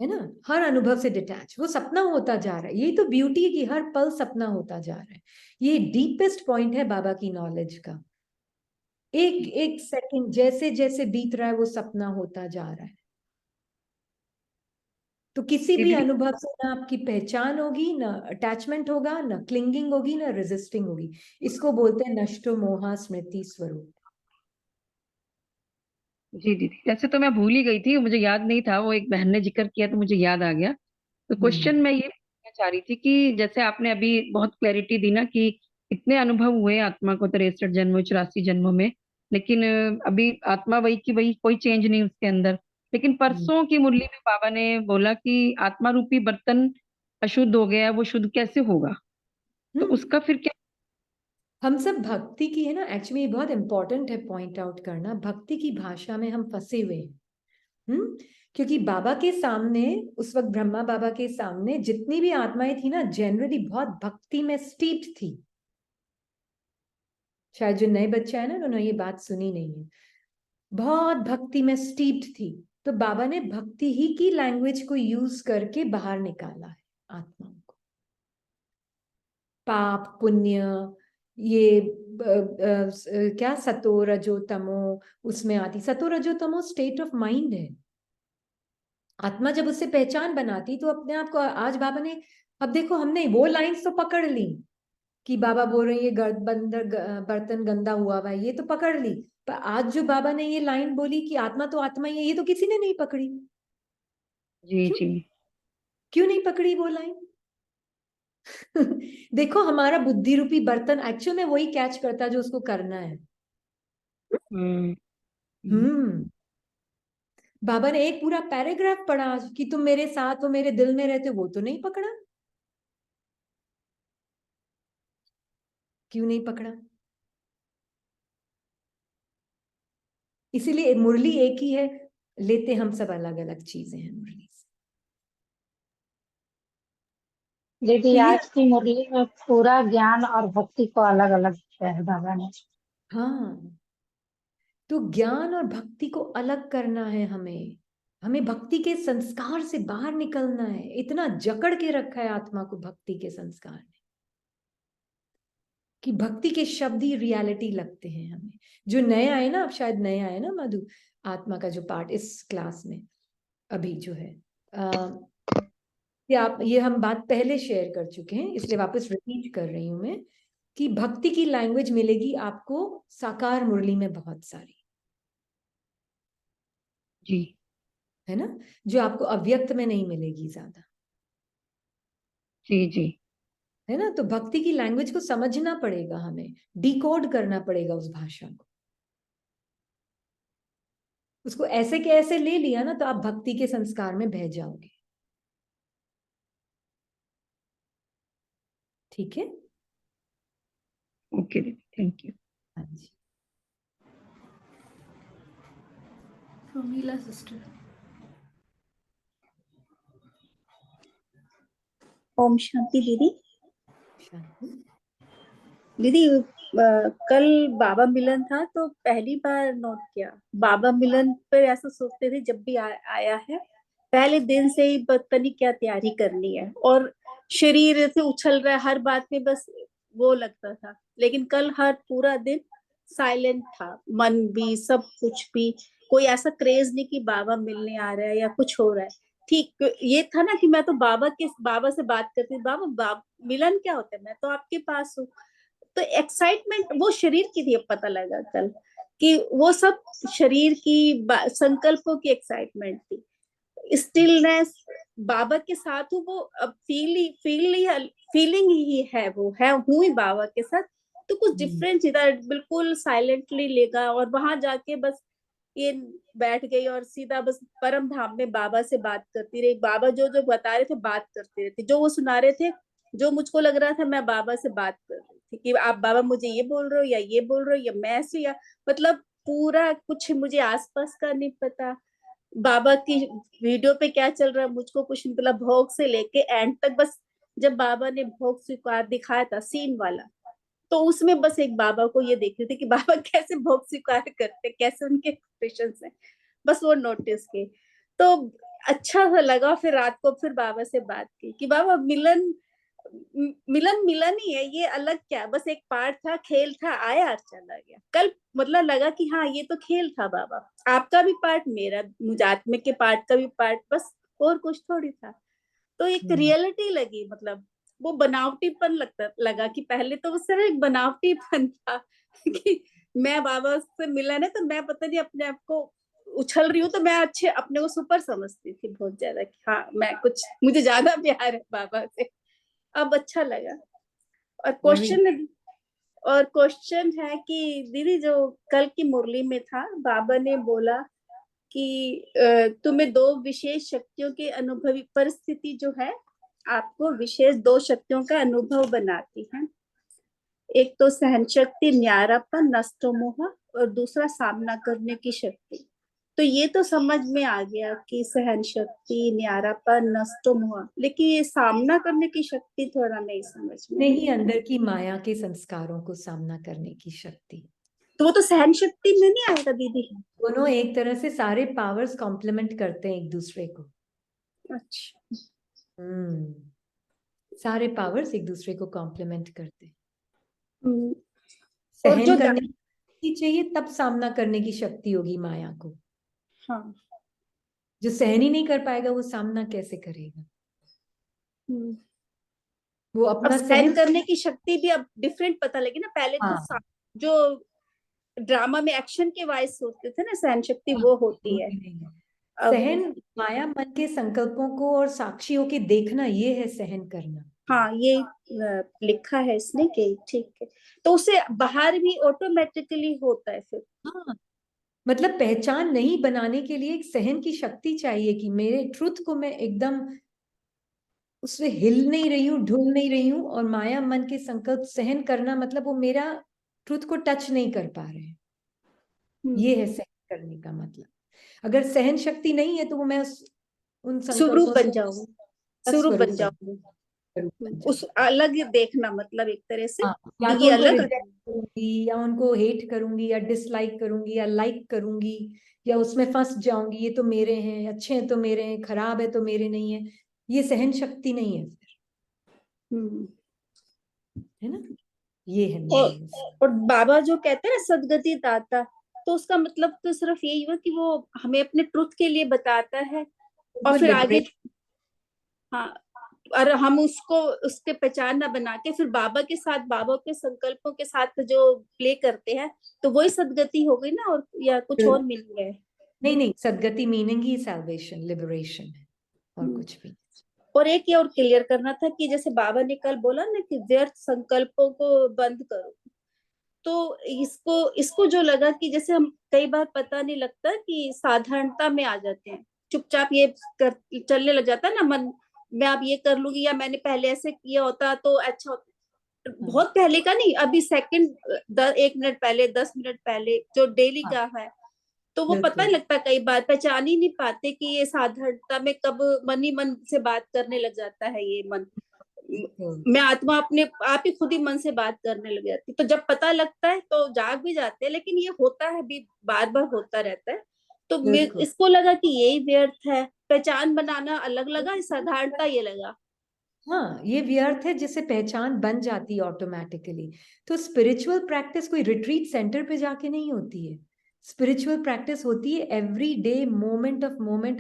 है ना। हर अनुभव से डिटैच, वो सपना होता जा रहा है। यही तो ब्यूटी है कि हर पल सपना होता जा रहा है। ये डीपेस्ट पॉइंट है बाबा की नॉलेज का। एक एक सेकंड जैसे जैसे बीत रहा है, वो सपना होता जा रहा है। तो किसी भी दीदी। अनुभव से ना आपकी पहचान होगी, ना अटैचमेंट होगा, ना क्लिंगिंग होगी, ना रेजिस्टिंग होगी। इसको बोलते हैं नष्टो मोहा स्मृति स्वरूप। जी दीदी, वैसे तो मैं भूल ही गई थी, मुझे याद नहीं था। वो एक बहन ने जिक्र किया तो मुझे याद आ गया। तो क्वेश्चन मैं ये पूछना चाह रही थी कि जैसे आपने अभी बहुत क्लैरिटी दी ना कि इतने अनुभव हुए आत्मा को 63 जन्मों 84 जन्मों में, लेकिन अभी आत्मा वही की वही, कोई चेंज नहीं उसके अंदर। लेकिन परसों की मुरली में बाबा ने बोला कि आत्मा रूपी बर्तन अशुद्ध हो गया है, वो शुद्ध कैसे होगा? तो उसका फिर क्या? हम सब भक्ति की है ना, एक्चुअली बहुत इंपॉर्टेंट है पॉइंट आउट करना, भक्ति की भाषा में हम फंसे हुए हैं। क्योंकि बाबा के सामने उस वक्त, ब्रह्मा बाबा के सामने जितनी भी आत्माएं थी ना, जनरली बहुत भक्ति में स्टीप्ड थी। शायद जो नए बच्चे आए ना, उन्होंने ये बात सुनी नहीं है। बहुत भक्ति में स्टीप्ड थी, तो बाबा ने भक्ति ही की लैंग्वेज को यूज करके बाहर निकाला है आत्माओं को। पाप पुण्य, ये क्या सतो रजो तमो उसमें आती। सतो रजो तमो स्टेट ऑफ माइंड है। आत्मा जब उससे पहचान बनाती तो अपने आप को, आज बाबा ने, अब देखो हमने वो लाइंस तो पकड़ ली कि बाबा बोल रहे हैं ये बर्तन गंदा हुआ है, ये तो पकड़ ली। पर आज जो बाबा ने ये लाइन बोली कि आत्मा तो आत्मा ही है, ये तो किसी ने नहीं पकड़ी। जी क्यों? जी। क्यों नहीं पकड़ी वो लाइन? देखो हमारा बुद्धि रूपी बर्तन एक्चुअल में वही कैच करता है जो उसको करना है। हम्म बाबा ने एक पूरा पैराग्राफ पढ़ा कि तुम मेरे साथ हो, मेरे दिल में रहते हो, वो तो नहीं पकड़ा। क्यों नहीं पकड़ा? इसीलिए मुरली एक ही है, लेते हम सब अलग अलग चीजें हैं मुरली से। दीदी तो ये, आज की मुरली में पूरा ज्ञान और भक्ति को अलग अलग किया है बाबा ने। हाँ, तो ज्ञान और भक्ति को अलग करना है हमें। हमें भक्ति के संस्कार से बाहर निकलना है। इतना जकड़ के रखा है आत्मा को भक्ति के संस्कार ने कि भक्ति के शब्द ही रियलिटी लगते हैं हमें। जो नए आए ना, अब शायद नए आए ना मधु, आत्मा का जो पार्ट इस क्लास में अभी जो है, ये हम बात पहले शेयर कर चुके हैं, इसलिए वापस रिपीट कर रही हूं मैं कि भक्ति की लैंग्वेज मिलेगी आपको साकार मुरली में बहुत सारी, जी है ना, जो आपको अव्यक्त में नहीं मिलेगी ज्यादा, जी जी। है ना। तो भक्ति की लैंग्वेज को समझना पड़ेगा, हमें डिकोड करना पड़ेगा उस भाषा को। उसको ऐसे के ऐसे ले लिया ना तो आप भक्ति के संस्कार में बह जाओगे। ठीक है, ओके, थैंक यू। हाँ जी। प्रोमीला सिस्टर। ओम शांति दीदी। शांति। दीदी कल बाबा मिलन था तो पहली बार नोट किया, बाबा मिलन पर ऐसा सोचते थे जब भी आया है पहले दिन से ही पता नहीं क्या तैयारी करनी है, और शरीर से उछल रहा है हर बात में, बस वो लगता था। लेकिन कल हर पूरा दिन साइलेंट था, मन भी, सब कुछ भी, कोई ऐसा क्रेज नहीं कि बाबा मिलने आ रहा है या कुछ हो रहा है। ठीक ये था ना कि मैं तो बाबा से बात करती, बाबा मिलन क्या होता है, मैं तो आपके पास हूँ। तो एक्साइटमेंट वो शरीर की थी, अब पता लगा कल कि वो सब शरीर की संकल्पों की एक्साइटमेंट थी। स्टिलनेस बाबा के साथ हूँ, वो अब फीलिंग ही है, वो है, हूँ ही बाबा के साथ। तो कुछ डिफरेंस इधर बिल्कुल साइलेंटली लेगा और वहां जाके बस ये बैठ गई और सीधा बस परम धाम में बाबा से बात करती रही। बाबा जो जो बता रहे थे बात करती रहती, जो वो सुना रहे थे, जो मुझको लग रहा था मैं बाबा से बात कर रही थी कि आप बाबा मुझे ये बोल रहे हो या ये बोल रहे हो या मैं ऐसी, या मतलब पूरा कुछ मुझे आसपास का नहीं पता, बाबा की वीडियो पे क्या चल रहा है मुझको कुछ नहीं, मतलब भोग से लेके एंड तक। बस जब बाबा ने भोग स्वीकार दिखाया था सीन वाला, तो उसमें बस एक बाबा को ये देख रही थी कि बाबा कैसे भोग स्वीकार करते, कैसे उनके एक्सप्रेशन है, बस वो नोटिस की। तो अच्छा सा लगा। फिर रात को फिर बाबा से बात की कि बाबा मिलन मिलन मिलन ही है, ये अलग क्या, बस एक पार्ट था, खेल था, आया और चला गया। कल मतलब लगा कि हाँ ये तो खेल था बाबा, आपका भी पार्ट, मेरा मुजात्मे के पार्ट का भी पार्ट, बस और कुछ थोड़ी था। तो एक रियलिटी लगी, मतलब वो बनावटीपन लगा कि पहले तो वो सिर्फ एक बनावटीपन था कि मैं बाबा से मिला ना तो मैं पता नहीं अपने आप को उछल रही हूँ, तो मैं अच्छे अपने को सुपर समझती थी बहुत ज्यादा कि हाँ मैं कुछ, मुझे ज्यादा प्यार है बाबा से। अब अच्छा लगा। और क्वेश्चन और क्वेश्चन है कि दीदी जो कल की मुरली में था, बाबा ने बोला कि तुम्हें दो विशेष शक्तियों के अनुभवी परिस्थिति जो है आपको विशेष दो शक्तियों का अनुभव बनाती है। एक तो सहन शक्ति, न्यारापन, नष्टो मोह, और दूसरा सामना करने की शक्ति। तो ये तो समझ में आ गया कि सहन शक्ति, न्यारापन, नष्टो मोह, लेकिन ये सामना करने की शक्ति थोड़ा नहीं समझ में। नहीं, अंदर की माया के संस्कारों को सामना करने की शक्ति। तो वो तो सहन शक्ति में नहीं आएगा दीदी? दोनों एक तरह से सारे पावर्स कॉम्प्लीमेंट करते हैं एक दूसरे को। अच्छा। सारे पावर्स एक दूसरे को कॉम्प्लीमेंट करते हैं। और सहन जो करने की शक्ति चाहिए तब सामना करने की शक्ति होगी माया को। हाँ। जो सहन ही नहीं कर पाएगा वो सामना कैसे करेगा? वो अब अपना सहन करने की शक्ति भी अब डिफरेंट पता लगी ना। पहले तो हाँ। जो ड्रामा में एक्शन के वाइज होते थे ना, सहन शक्ति वो होती है। अब सहन माया मन के संकल्पों को और साक्षियों के देखना, ये है सहन करना। हाँ, ये लिखा है इसने कि ठीक है, तो उसे बाहर भी ऑटोमेटिकली होता है फिर। हाँ, मतलब पहचान नहीं बनाने के लिए एक सहन की शक्ति चाहिए कि मेरे ट्रुथ को मैं एकदम उससे हिल नहीं रही हूँ, ढुल नहीं रही हूँ, और माया मन के संकल्प सहन करना मतलब वो मेरा ट्रुथ को टच नहीं कर पा रहे हैं। ये है सहन करने का मतलब। अगर सहन शक्ति नहीं है तो वो मैं उन स्वरूप संकल्पों बन से जाऊंगी, स्वरूप बन जाऊंगी, उस अलग देखना, मतलब एक तरह से हाँ, या तो ये उनको अलग रिजेक्ट करूंगी, या उनको हेट करूंगी, या डिसलाइक करूंगी, या लाइक करूंगी, या उसमें फंस जाऊंगी, ये तो मेरे हैं, अच्छे हैं तो मेरे हैं, खराब है तो मेरे नहीं है। ये सहन शक्ति नहीं है फिर, है ना? ये है और बाबा जो कहते हैं ना सदगति दाता, तो उसका मतलब तो सिर्फ यही हुआ कि वो हमें अपने ट्रुथ के लिए बताता है और फिर आगे, हाँ, और हम उसको उसके पहचान ना बना के फिर बाबा के साथ, बाबा के संकल्पों के साथ जो प्ले करते हैं, तो वही सदगति हो गई ना, और या कुछ और मिल गया है? नहीं नहीं, सदगति मीनिंग ही सैल्वेशन, लिबरेशन है, और कुछ भी। और एक ये और क्लियर करना था कि जैसे बाबा ने कल बोला ना कि व्यर्थ संकल्पों को बंद करो, तो इसको इसको जो लगा कि जैसे हम कई बार पता नहीं लगता कि साधारणता में आ जाते हैं, चुपचाप ये कर चलने लग जाता है ना मन, मैं अब ये कर लूंगी, या मैंने पहले ऐसे किया होता तो अच्छा होता। बहुत पहले का नहीं, अभी सेकंड 1 मिनट पहले, 10 मिनट पहले जो डेली का है, तो वो पता नहीं लगता, कई बार पहचान ही नहीं पाते कि ये साधारणता में कब मन ही मन से बात करने लग जाता है। ये मन, मैं आत्मा अपने आप ही खुद ही मन से बात करने लग जाती, तो जब पता लगता है तो जाग भी जाते हैं, लेकिन ये होता है भी, बार बार होता रहता है। तो इसको लगा कि यही व्यर्थ है, पहचान बनाना अलग लगा, साधारणता ये लगा। हाँ, ये व्यर्थ है जिससे पहचान बन जाती है ऑटोमेटिकली। तो स्पिरिचुअल प्रैक्टिस कोई रिट्रीट सेंटर पे जाके नहीं होती है। स्पिरिचुअल प्रैक्टिस होती है every day, moment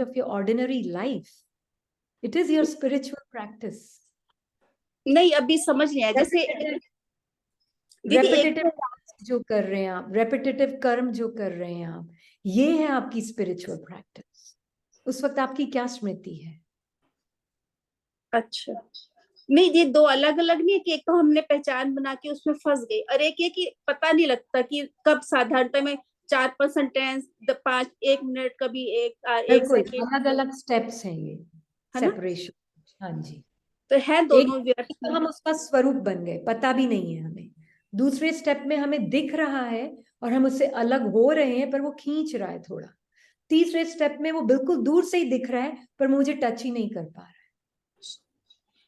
of your ordinary life. It is your spiritual practice. नहीं, अभी समझ नहीं आया। जैसे रेपिटेटिव जो कर रहे हैं आप, रेपिटेटिव कर्म जो कर रहे हैं आप, ये है आपकी स्पिरिचुअल प्रैक्टिस। उस वक्त आपकी क्या स्मृति है? अच्छा, नहीं, ये दो अलग अलग नहीं है कि एक तो हमने पहचान बना के उसमें फंस गए, और एक ये कि पता नहीं लगता कि कब साधारणता में 4% टेंस, 1 मिनट, कभी एक सेकेंड, अलग अलग स्टेप्स हैं ये, सेपरेशन। हाँ जी, तो है दोनों एक तो हम उसका स्वरूप बन गए, पता भी नहीं है हमें। दूसरे स्टेप में हमें दिख रहा है और हम उससे अलग हो रहे हैं, पर वो खींच रहा है थोड़ा। तीसरे स्टेप में वो बिल्कुल दूर से ही दिख रहा है, पर मुझे टच ही नहीं कर पा रहा है।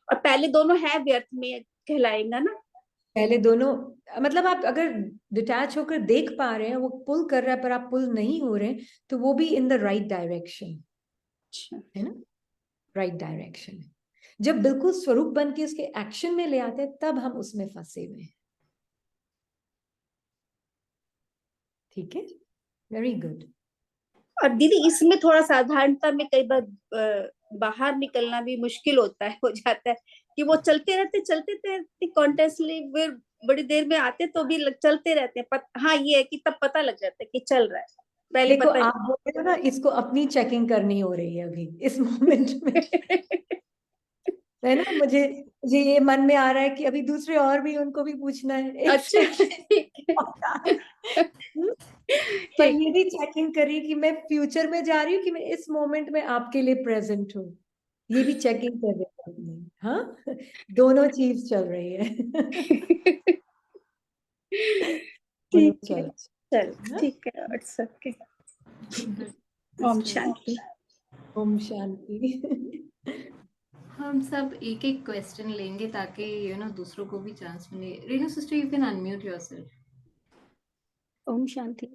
और पहले दोनों है व्यर्थ में कहलाएगा ना? पहले दोनों मतलब आप अगर डिटैच होकर देख पा रहे हैं, वो पुल कर रहा है पर आप पुल नहीं हो रहे हैं, तो वो भी इन द राइट डायरेक्शन है ना, राइट डायरेक्शन है। जब बिल्कुल स्वरूप बन के उसके एक्शन में ले आते हैं, तब हम उसमें फंसे हुए हैं। ठीक है, वेरी गुड। और दीदी इसमें थोड़ा साधारणता में कई बार बाहर निकलना भी मुश्किल होता है, हो जाता है कि वो चलते रहते कॉन्टेस्टली, बड़ी देर में आते तो भी चलते रहते हैं। हाँ, ये है कि तब पता लग जाता है कि चल रहा है, पहले देखो पता आप बोल रहे हो ना, इसको अपनी चेकिंग करनी हो रही है अभी इस मोमेंट में। है ना, मुझे मुझे ये मन में आ रहा है कि अभी दूसरे और भी उनको भी पूछना है एक अच्छा ठीक है पर ठीक ये भी चेकिंग करिए कि मैं फ्यूचर में जा रही हूँ कि मैं इस मोमेंट में आपके लिए प्रेजेंट हूँ, ये भी चेकिंग कर रही हूँ अपनी। हाँ, दोनों चीज चल रही है। दोनों ठीक चल है, रही चल है ना? ठीक है, इट्स ओके। ओम शांति। ओम शांति। हम सब एक एक क्वेश्चन लेंगे ताकि दूसरों को भी चांस मिले। Renu sister, you can unmute yourself. ओम शांति।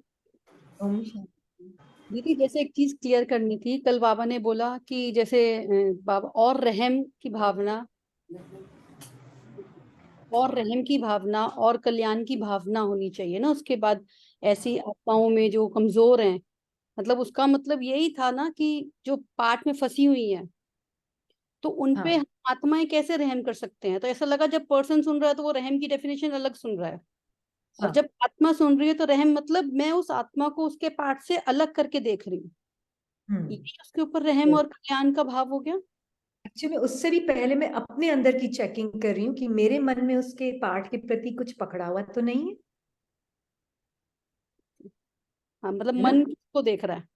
ओम शांति। दीदी, जैसे एक चीज क्लियर करनी थी, कल बाबा ने बोला कि जैसे बाबा और रहम की भावना और कल्याण की भावना होनी चाहिए ना, उसके बाद ऐसी आत्माओं में जो कमजोर हैं, मतलब उसका मतलब यही था ना कि जो पाठ में फंसी हुई हैं तो उनपे हाँ आत्माएं कैसे रहम कर सकते हैं। तो ऐसा लगा जब पर्सन सुन रहा है तो वो रहम की डेफिनेशन अलग सुन रहा है, और हाँ। जब आत्मा सुन रही है तो रहम मतलब मैं उस आत्मा को उसके पाठ से अलग करके देख रही हूँ, हम्म। ये उसके ऊपर रहम और कल्याण का भाव हो गया। एक्चुअली उससे भी पहले मैं अपने अंदर की चेकिंग कर रही हूँ कि मेरे मन में उसके पाठ के प्रति कुछ पकड़ा हुआ तो नहीं है, हाँ, मतलब है ना? मन को देख रहा है।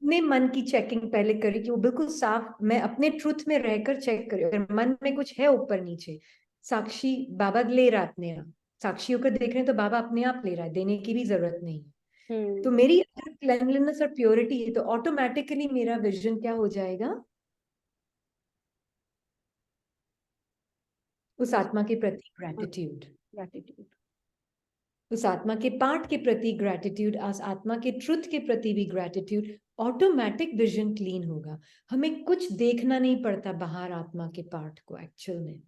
अपने मन की चेकिंग पहले करी कि वो बिल्कुल साफ, मैं अपने ट्रुथ में रहकर चेक करी, अगर मन में कुछ है ऊपर नीचे, साक्षी बाबा ले रहा अपने आप, साक्षी होकर देख रहे हैं तो बाबा अपने आप ले रहा है, देने की भी जरूरत नहीं है। तो मेरी अगर क्लेanलीनेस और प्योरिटी है तो ऑटोमेटिकली मेरा विजन क्या हो जाएगा, उस आत्मा के प्रति ग्रेटिट्यूड, ग्रैटिट्यूड। उस आत्मा के पाठ के प्रति ग्रेटिट्यूड, उस आत्मा के ट्रुथ के प्रति भी ग्रेटिट्यूड, ऑटोमेटिक विजन क्लीन होगा। हमें कुछ देखना नहीं पड़ता बाहर आत्मा के पाठ को, एक्चुअल में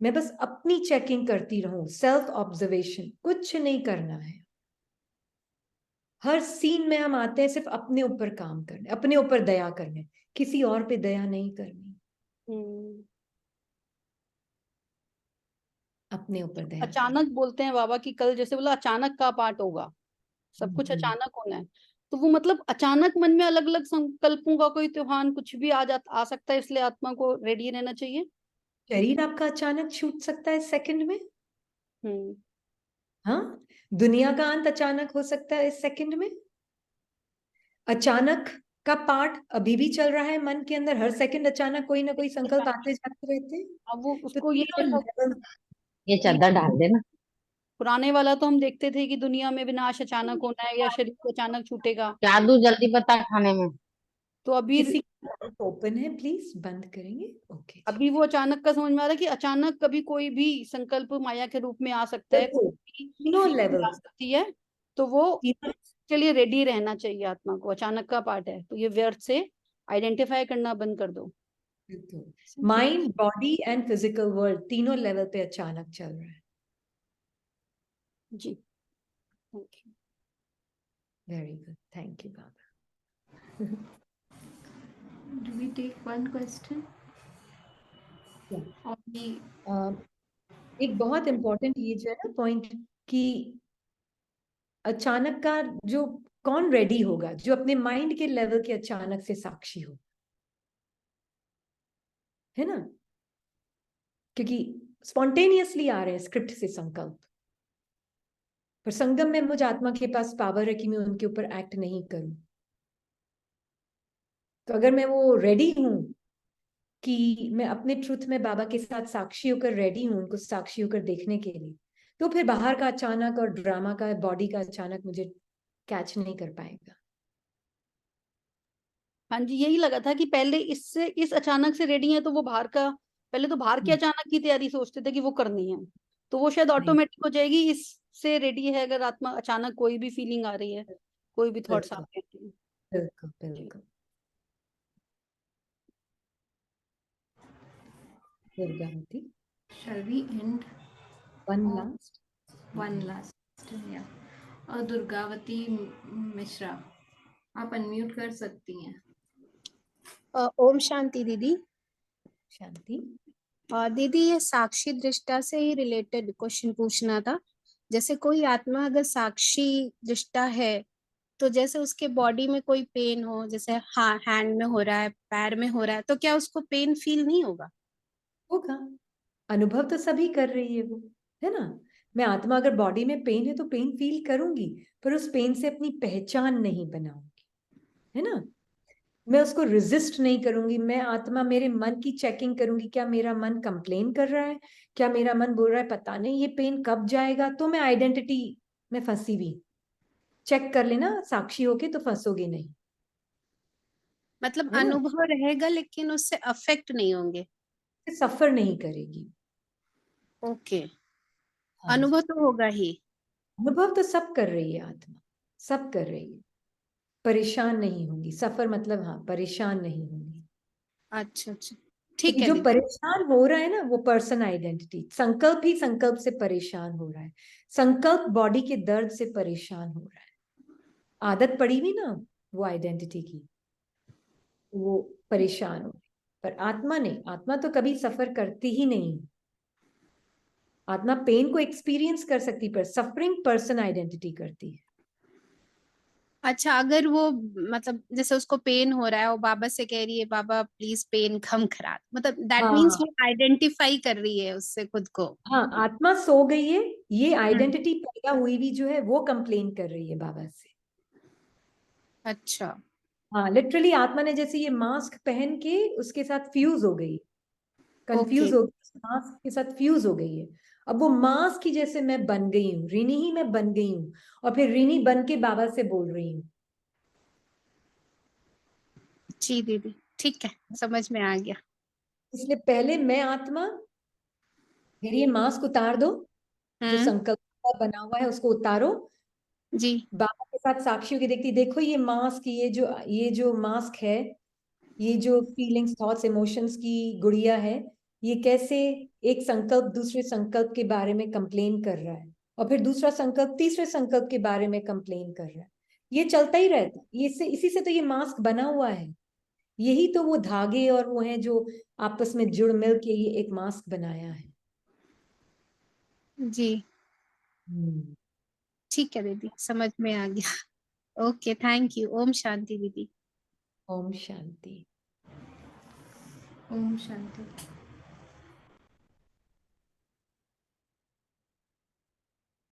मैं बस अपनी चेकिंग करती रहूं, सेल्फ ऑब्जर्वेशन, कुछ नहीं करना है। हर सीन में हम आते हैं सिर्फ अपने ऊपर काम करने, अपने ऊपर दया करने, किसी और पे दया नहीं करनी, अपने ऊपर दया अचानक बोलते हैं बाबा कि कल जैसे बोला अचानक का पाठ होगा, सब कुछ करनी। अचानक होना है, तो वो मतलब अचानक मन में अलग अलग संकल्पों का कोई त्योहार कुछ भी आ सकता है, इसलिए आत्मा को रेडी रहना चाहिए। शरीर आपका अचानक छूट सकता है सेकंड में, हम्म हाँ, दुनिया का अंत अचानक हो सकता है इस सेकंड में, अचानक का पाठ अभी भी चल रहा है मन के अंदर, हर सेकंड अचानक कोई ना कोई संकल्प आते जाते रहते हैं। अब वो तो उसको ये तीनों लेवल, ये चादर डाल देना। पुराने वाला तो हम देखते थे कि दुनिया में विनाश अचानक होना है या शरीर अचानक छूटेगा, क्या दूं जल्दी बता खाने में। तो अभी किसी का ओपन है प्लीज बंद करेंगे, ओके। अभी वो अचानक का समझ में आ रहा है कि अचानक कभी कोई भी संकल्प माया के रूप में आ सकता है, कोई भी तीनों feeling लेवल, आ सकती है, तो वो तीनों, के लिए रेडी रहना चाहिए आत्मा को। अचानक का पार्ट है तो ये व्यर्थ से आइडेंटिफाई करना बंद कर दो। Mind body and physical world तीनों लेवल पे अचानक चल रहा है। जी, thank you. Very good, thank you बाबा। Do we take one question? Yeah. Or we एक बहुत इंपॉर्टेंट ये जो है ना पॉइंट कि अचानक का जो कौन रेडी होगा, जो अपने माइंड के लेवल के अचानक से साक्षी हो, है ना, क्योंकि स्पॉन्टेनियसली आ रहे हैं स्क्रिप्ट से संकल्प, पर संगम में मुझे आत्मा के पास पावर है कि मैं उनके ऊपर एक्ट नहीं करूं। तो अगर मैं वो रेडी हूं कि मैं अपने ट्रुथ में बाबा के साथ साक्षी होकर रेडी हूं, उनको साक्षी होकर देखने के लिए, तो फिर बाहर का अचानक और ड्रामा का, बॉडी का अचानक मुझे कैच नहीं कर पाएगा। हाँ जी, यही लगा था कि पहले इससे इस अचानक से रेडी है तो वो बाहर का, पहले तो बाहर की अचानक की तैयारी सोचते थे कि वो करनी है, तो वो शायद ऑटोमेटिक हो जाएगी। इससे रेडी है अगर आत्मा अचानक कोई भी फीलिंग आ रही है, कोई भी थॉट्स आ रहे हैं। बिल्कुल बिल्कुल। Durgavati, shall we end one last, yeah. और दुर्गावती मिश्रा, आप अनम्यूट कर सकती हैं। ओम शांति दीदी। शांति। दीदी, ये साक्षी दृष्टा से ही रिलेटेड क्वेश्चन पूछना था। जैसे कोई आत्मा अगर साक्षी दृष्टा है तो जैसे उसके बॉडी में कोई पेन हो, जैसे हाँ हैंड में हो रहा है, पैर में हो रहा है, तो क्या उसको पेन फील नहीं होगा? होगा, अनुभव तो सभी कर रही है वो, है ना। मैं आत्मा अगर बॉडी में पेन है तो पेन फील करूंगी, पर उस पेन से अपनी पहचान नहीं बनाऊंगी, है ना। मैं उसको रेजिस्ट नहीं करूंगी। मैं आत्मा मेरे मन की चेकिंग करूंगी, क्या मेरा मन कंप्लेन कर रहा है, क्या मेरा मन बोल रहा है पता नहीं ये पेन कब जाएगा, तो मैं आइडेंटिटी में फंसी हुई। चेक कर लेना साक्षी होके तो फंसोगे नहीं, मतलब है ना। अनुभव रहेगा लेकिन उससे अफेक्ट नहीं होंगे। सफर नहीं करेगी। ओके, हाँ जी, अनुभव तो होगा ही। अनुभव तो सब कर रही है आत्मा, सब कर रही है। परेशान नहीं होंगी, सफर मतलब हाँ परेशान नहीं होंगी। अच्छा अच्छा, ठीक क्योंकि है जो दीदी। परेशान हो रहा है ना वो पर्सन आइडेंटिटी, संकल्प ही संकल्प से परेशान हो रहा है। संकल्प बॉडी के दर्द से परेशान हो रहा है। आदत पड़ी हुई ना वो आइडेंटिटी की, वो परेशान हो रही। पर आत्मा नहीं, आत्मा तो कभी सफर करती ही नहीं। आत्मा पेन को एक्सपीरियंस कर सकती पर सफरिंग पर्सन आइडेंटिटी करती है। अच्छा, अगर वो मतलब जैसे उसको पेन हो रहा है, वो बाबा से कह रही है बाबा प्लीज पेन कम करा, मतलब दैट मीन्स हाँ वो आइडेंटिफाई कर रही है उससे खुद को। हाँ, आत्मा सो गई है, ये हम्म, आइडेंटिटी पैदा हुई भी जो है वो कंप्लेन कर रही है बाबा से। अच्छा हाँ लिटरली आत्मा ने जैसे ये मास्क पहन के उसके साथ फ्यूज हो गई, ओके। कंफ्यूज हो गई, मास्क के साथ फ्यूज हो गई है। अब वो मास्क की जैसे मैं बन गई हूँ, रिनी ही मैं बन गई हूँ, और फिर रिनी बन के बाबा से बोल रही हूँ। जी दीदी, ठीक है, समझ में आ गया। इसलिए पहले मैं आत्मा, फिर ये मास्क उतार दो, जो हम्म। संकल्प का बना हुआ है उसको उतारो। जी। बाबा के साथ साक्षियों की देखती, देखो ये मास्क, ये जो मास्क है, ये जो फीलिंग्स थॉट्स इमोशंस की गुड़िया है, ये कैसे एक संकल्प दूसरे संकल्प के बारे में कंप्लेन कर रहा है, और फिर दूसरा संकल्प तीसरे संकल्प के बारे में कंप्लेन कर रहा है। ये चलता ही रहता है, ये से इसी से तो ये मास्क बना हुआ है। यही तो वो धागे और वो है जो आपस में जुड़ मिल के ये एक मास्क बनाया है। जी हम्म। ठीक है दीदी, समझ में आ गया। Okay, thank you. ओम शांति दीदी। ओम शांति। ओम शांति।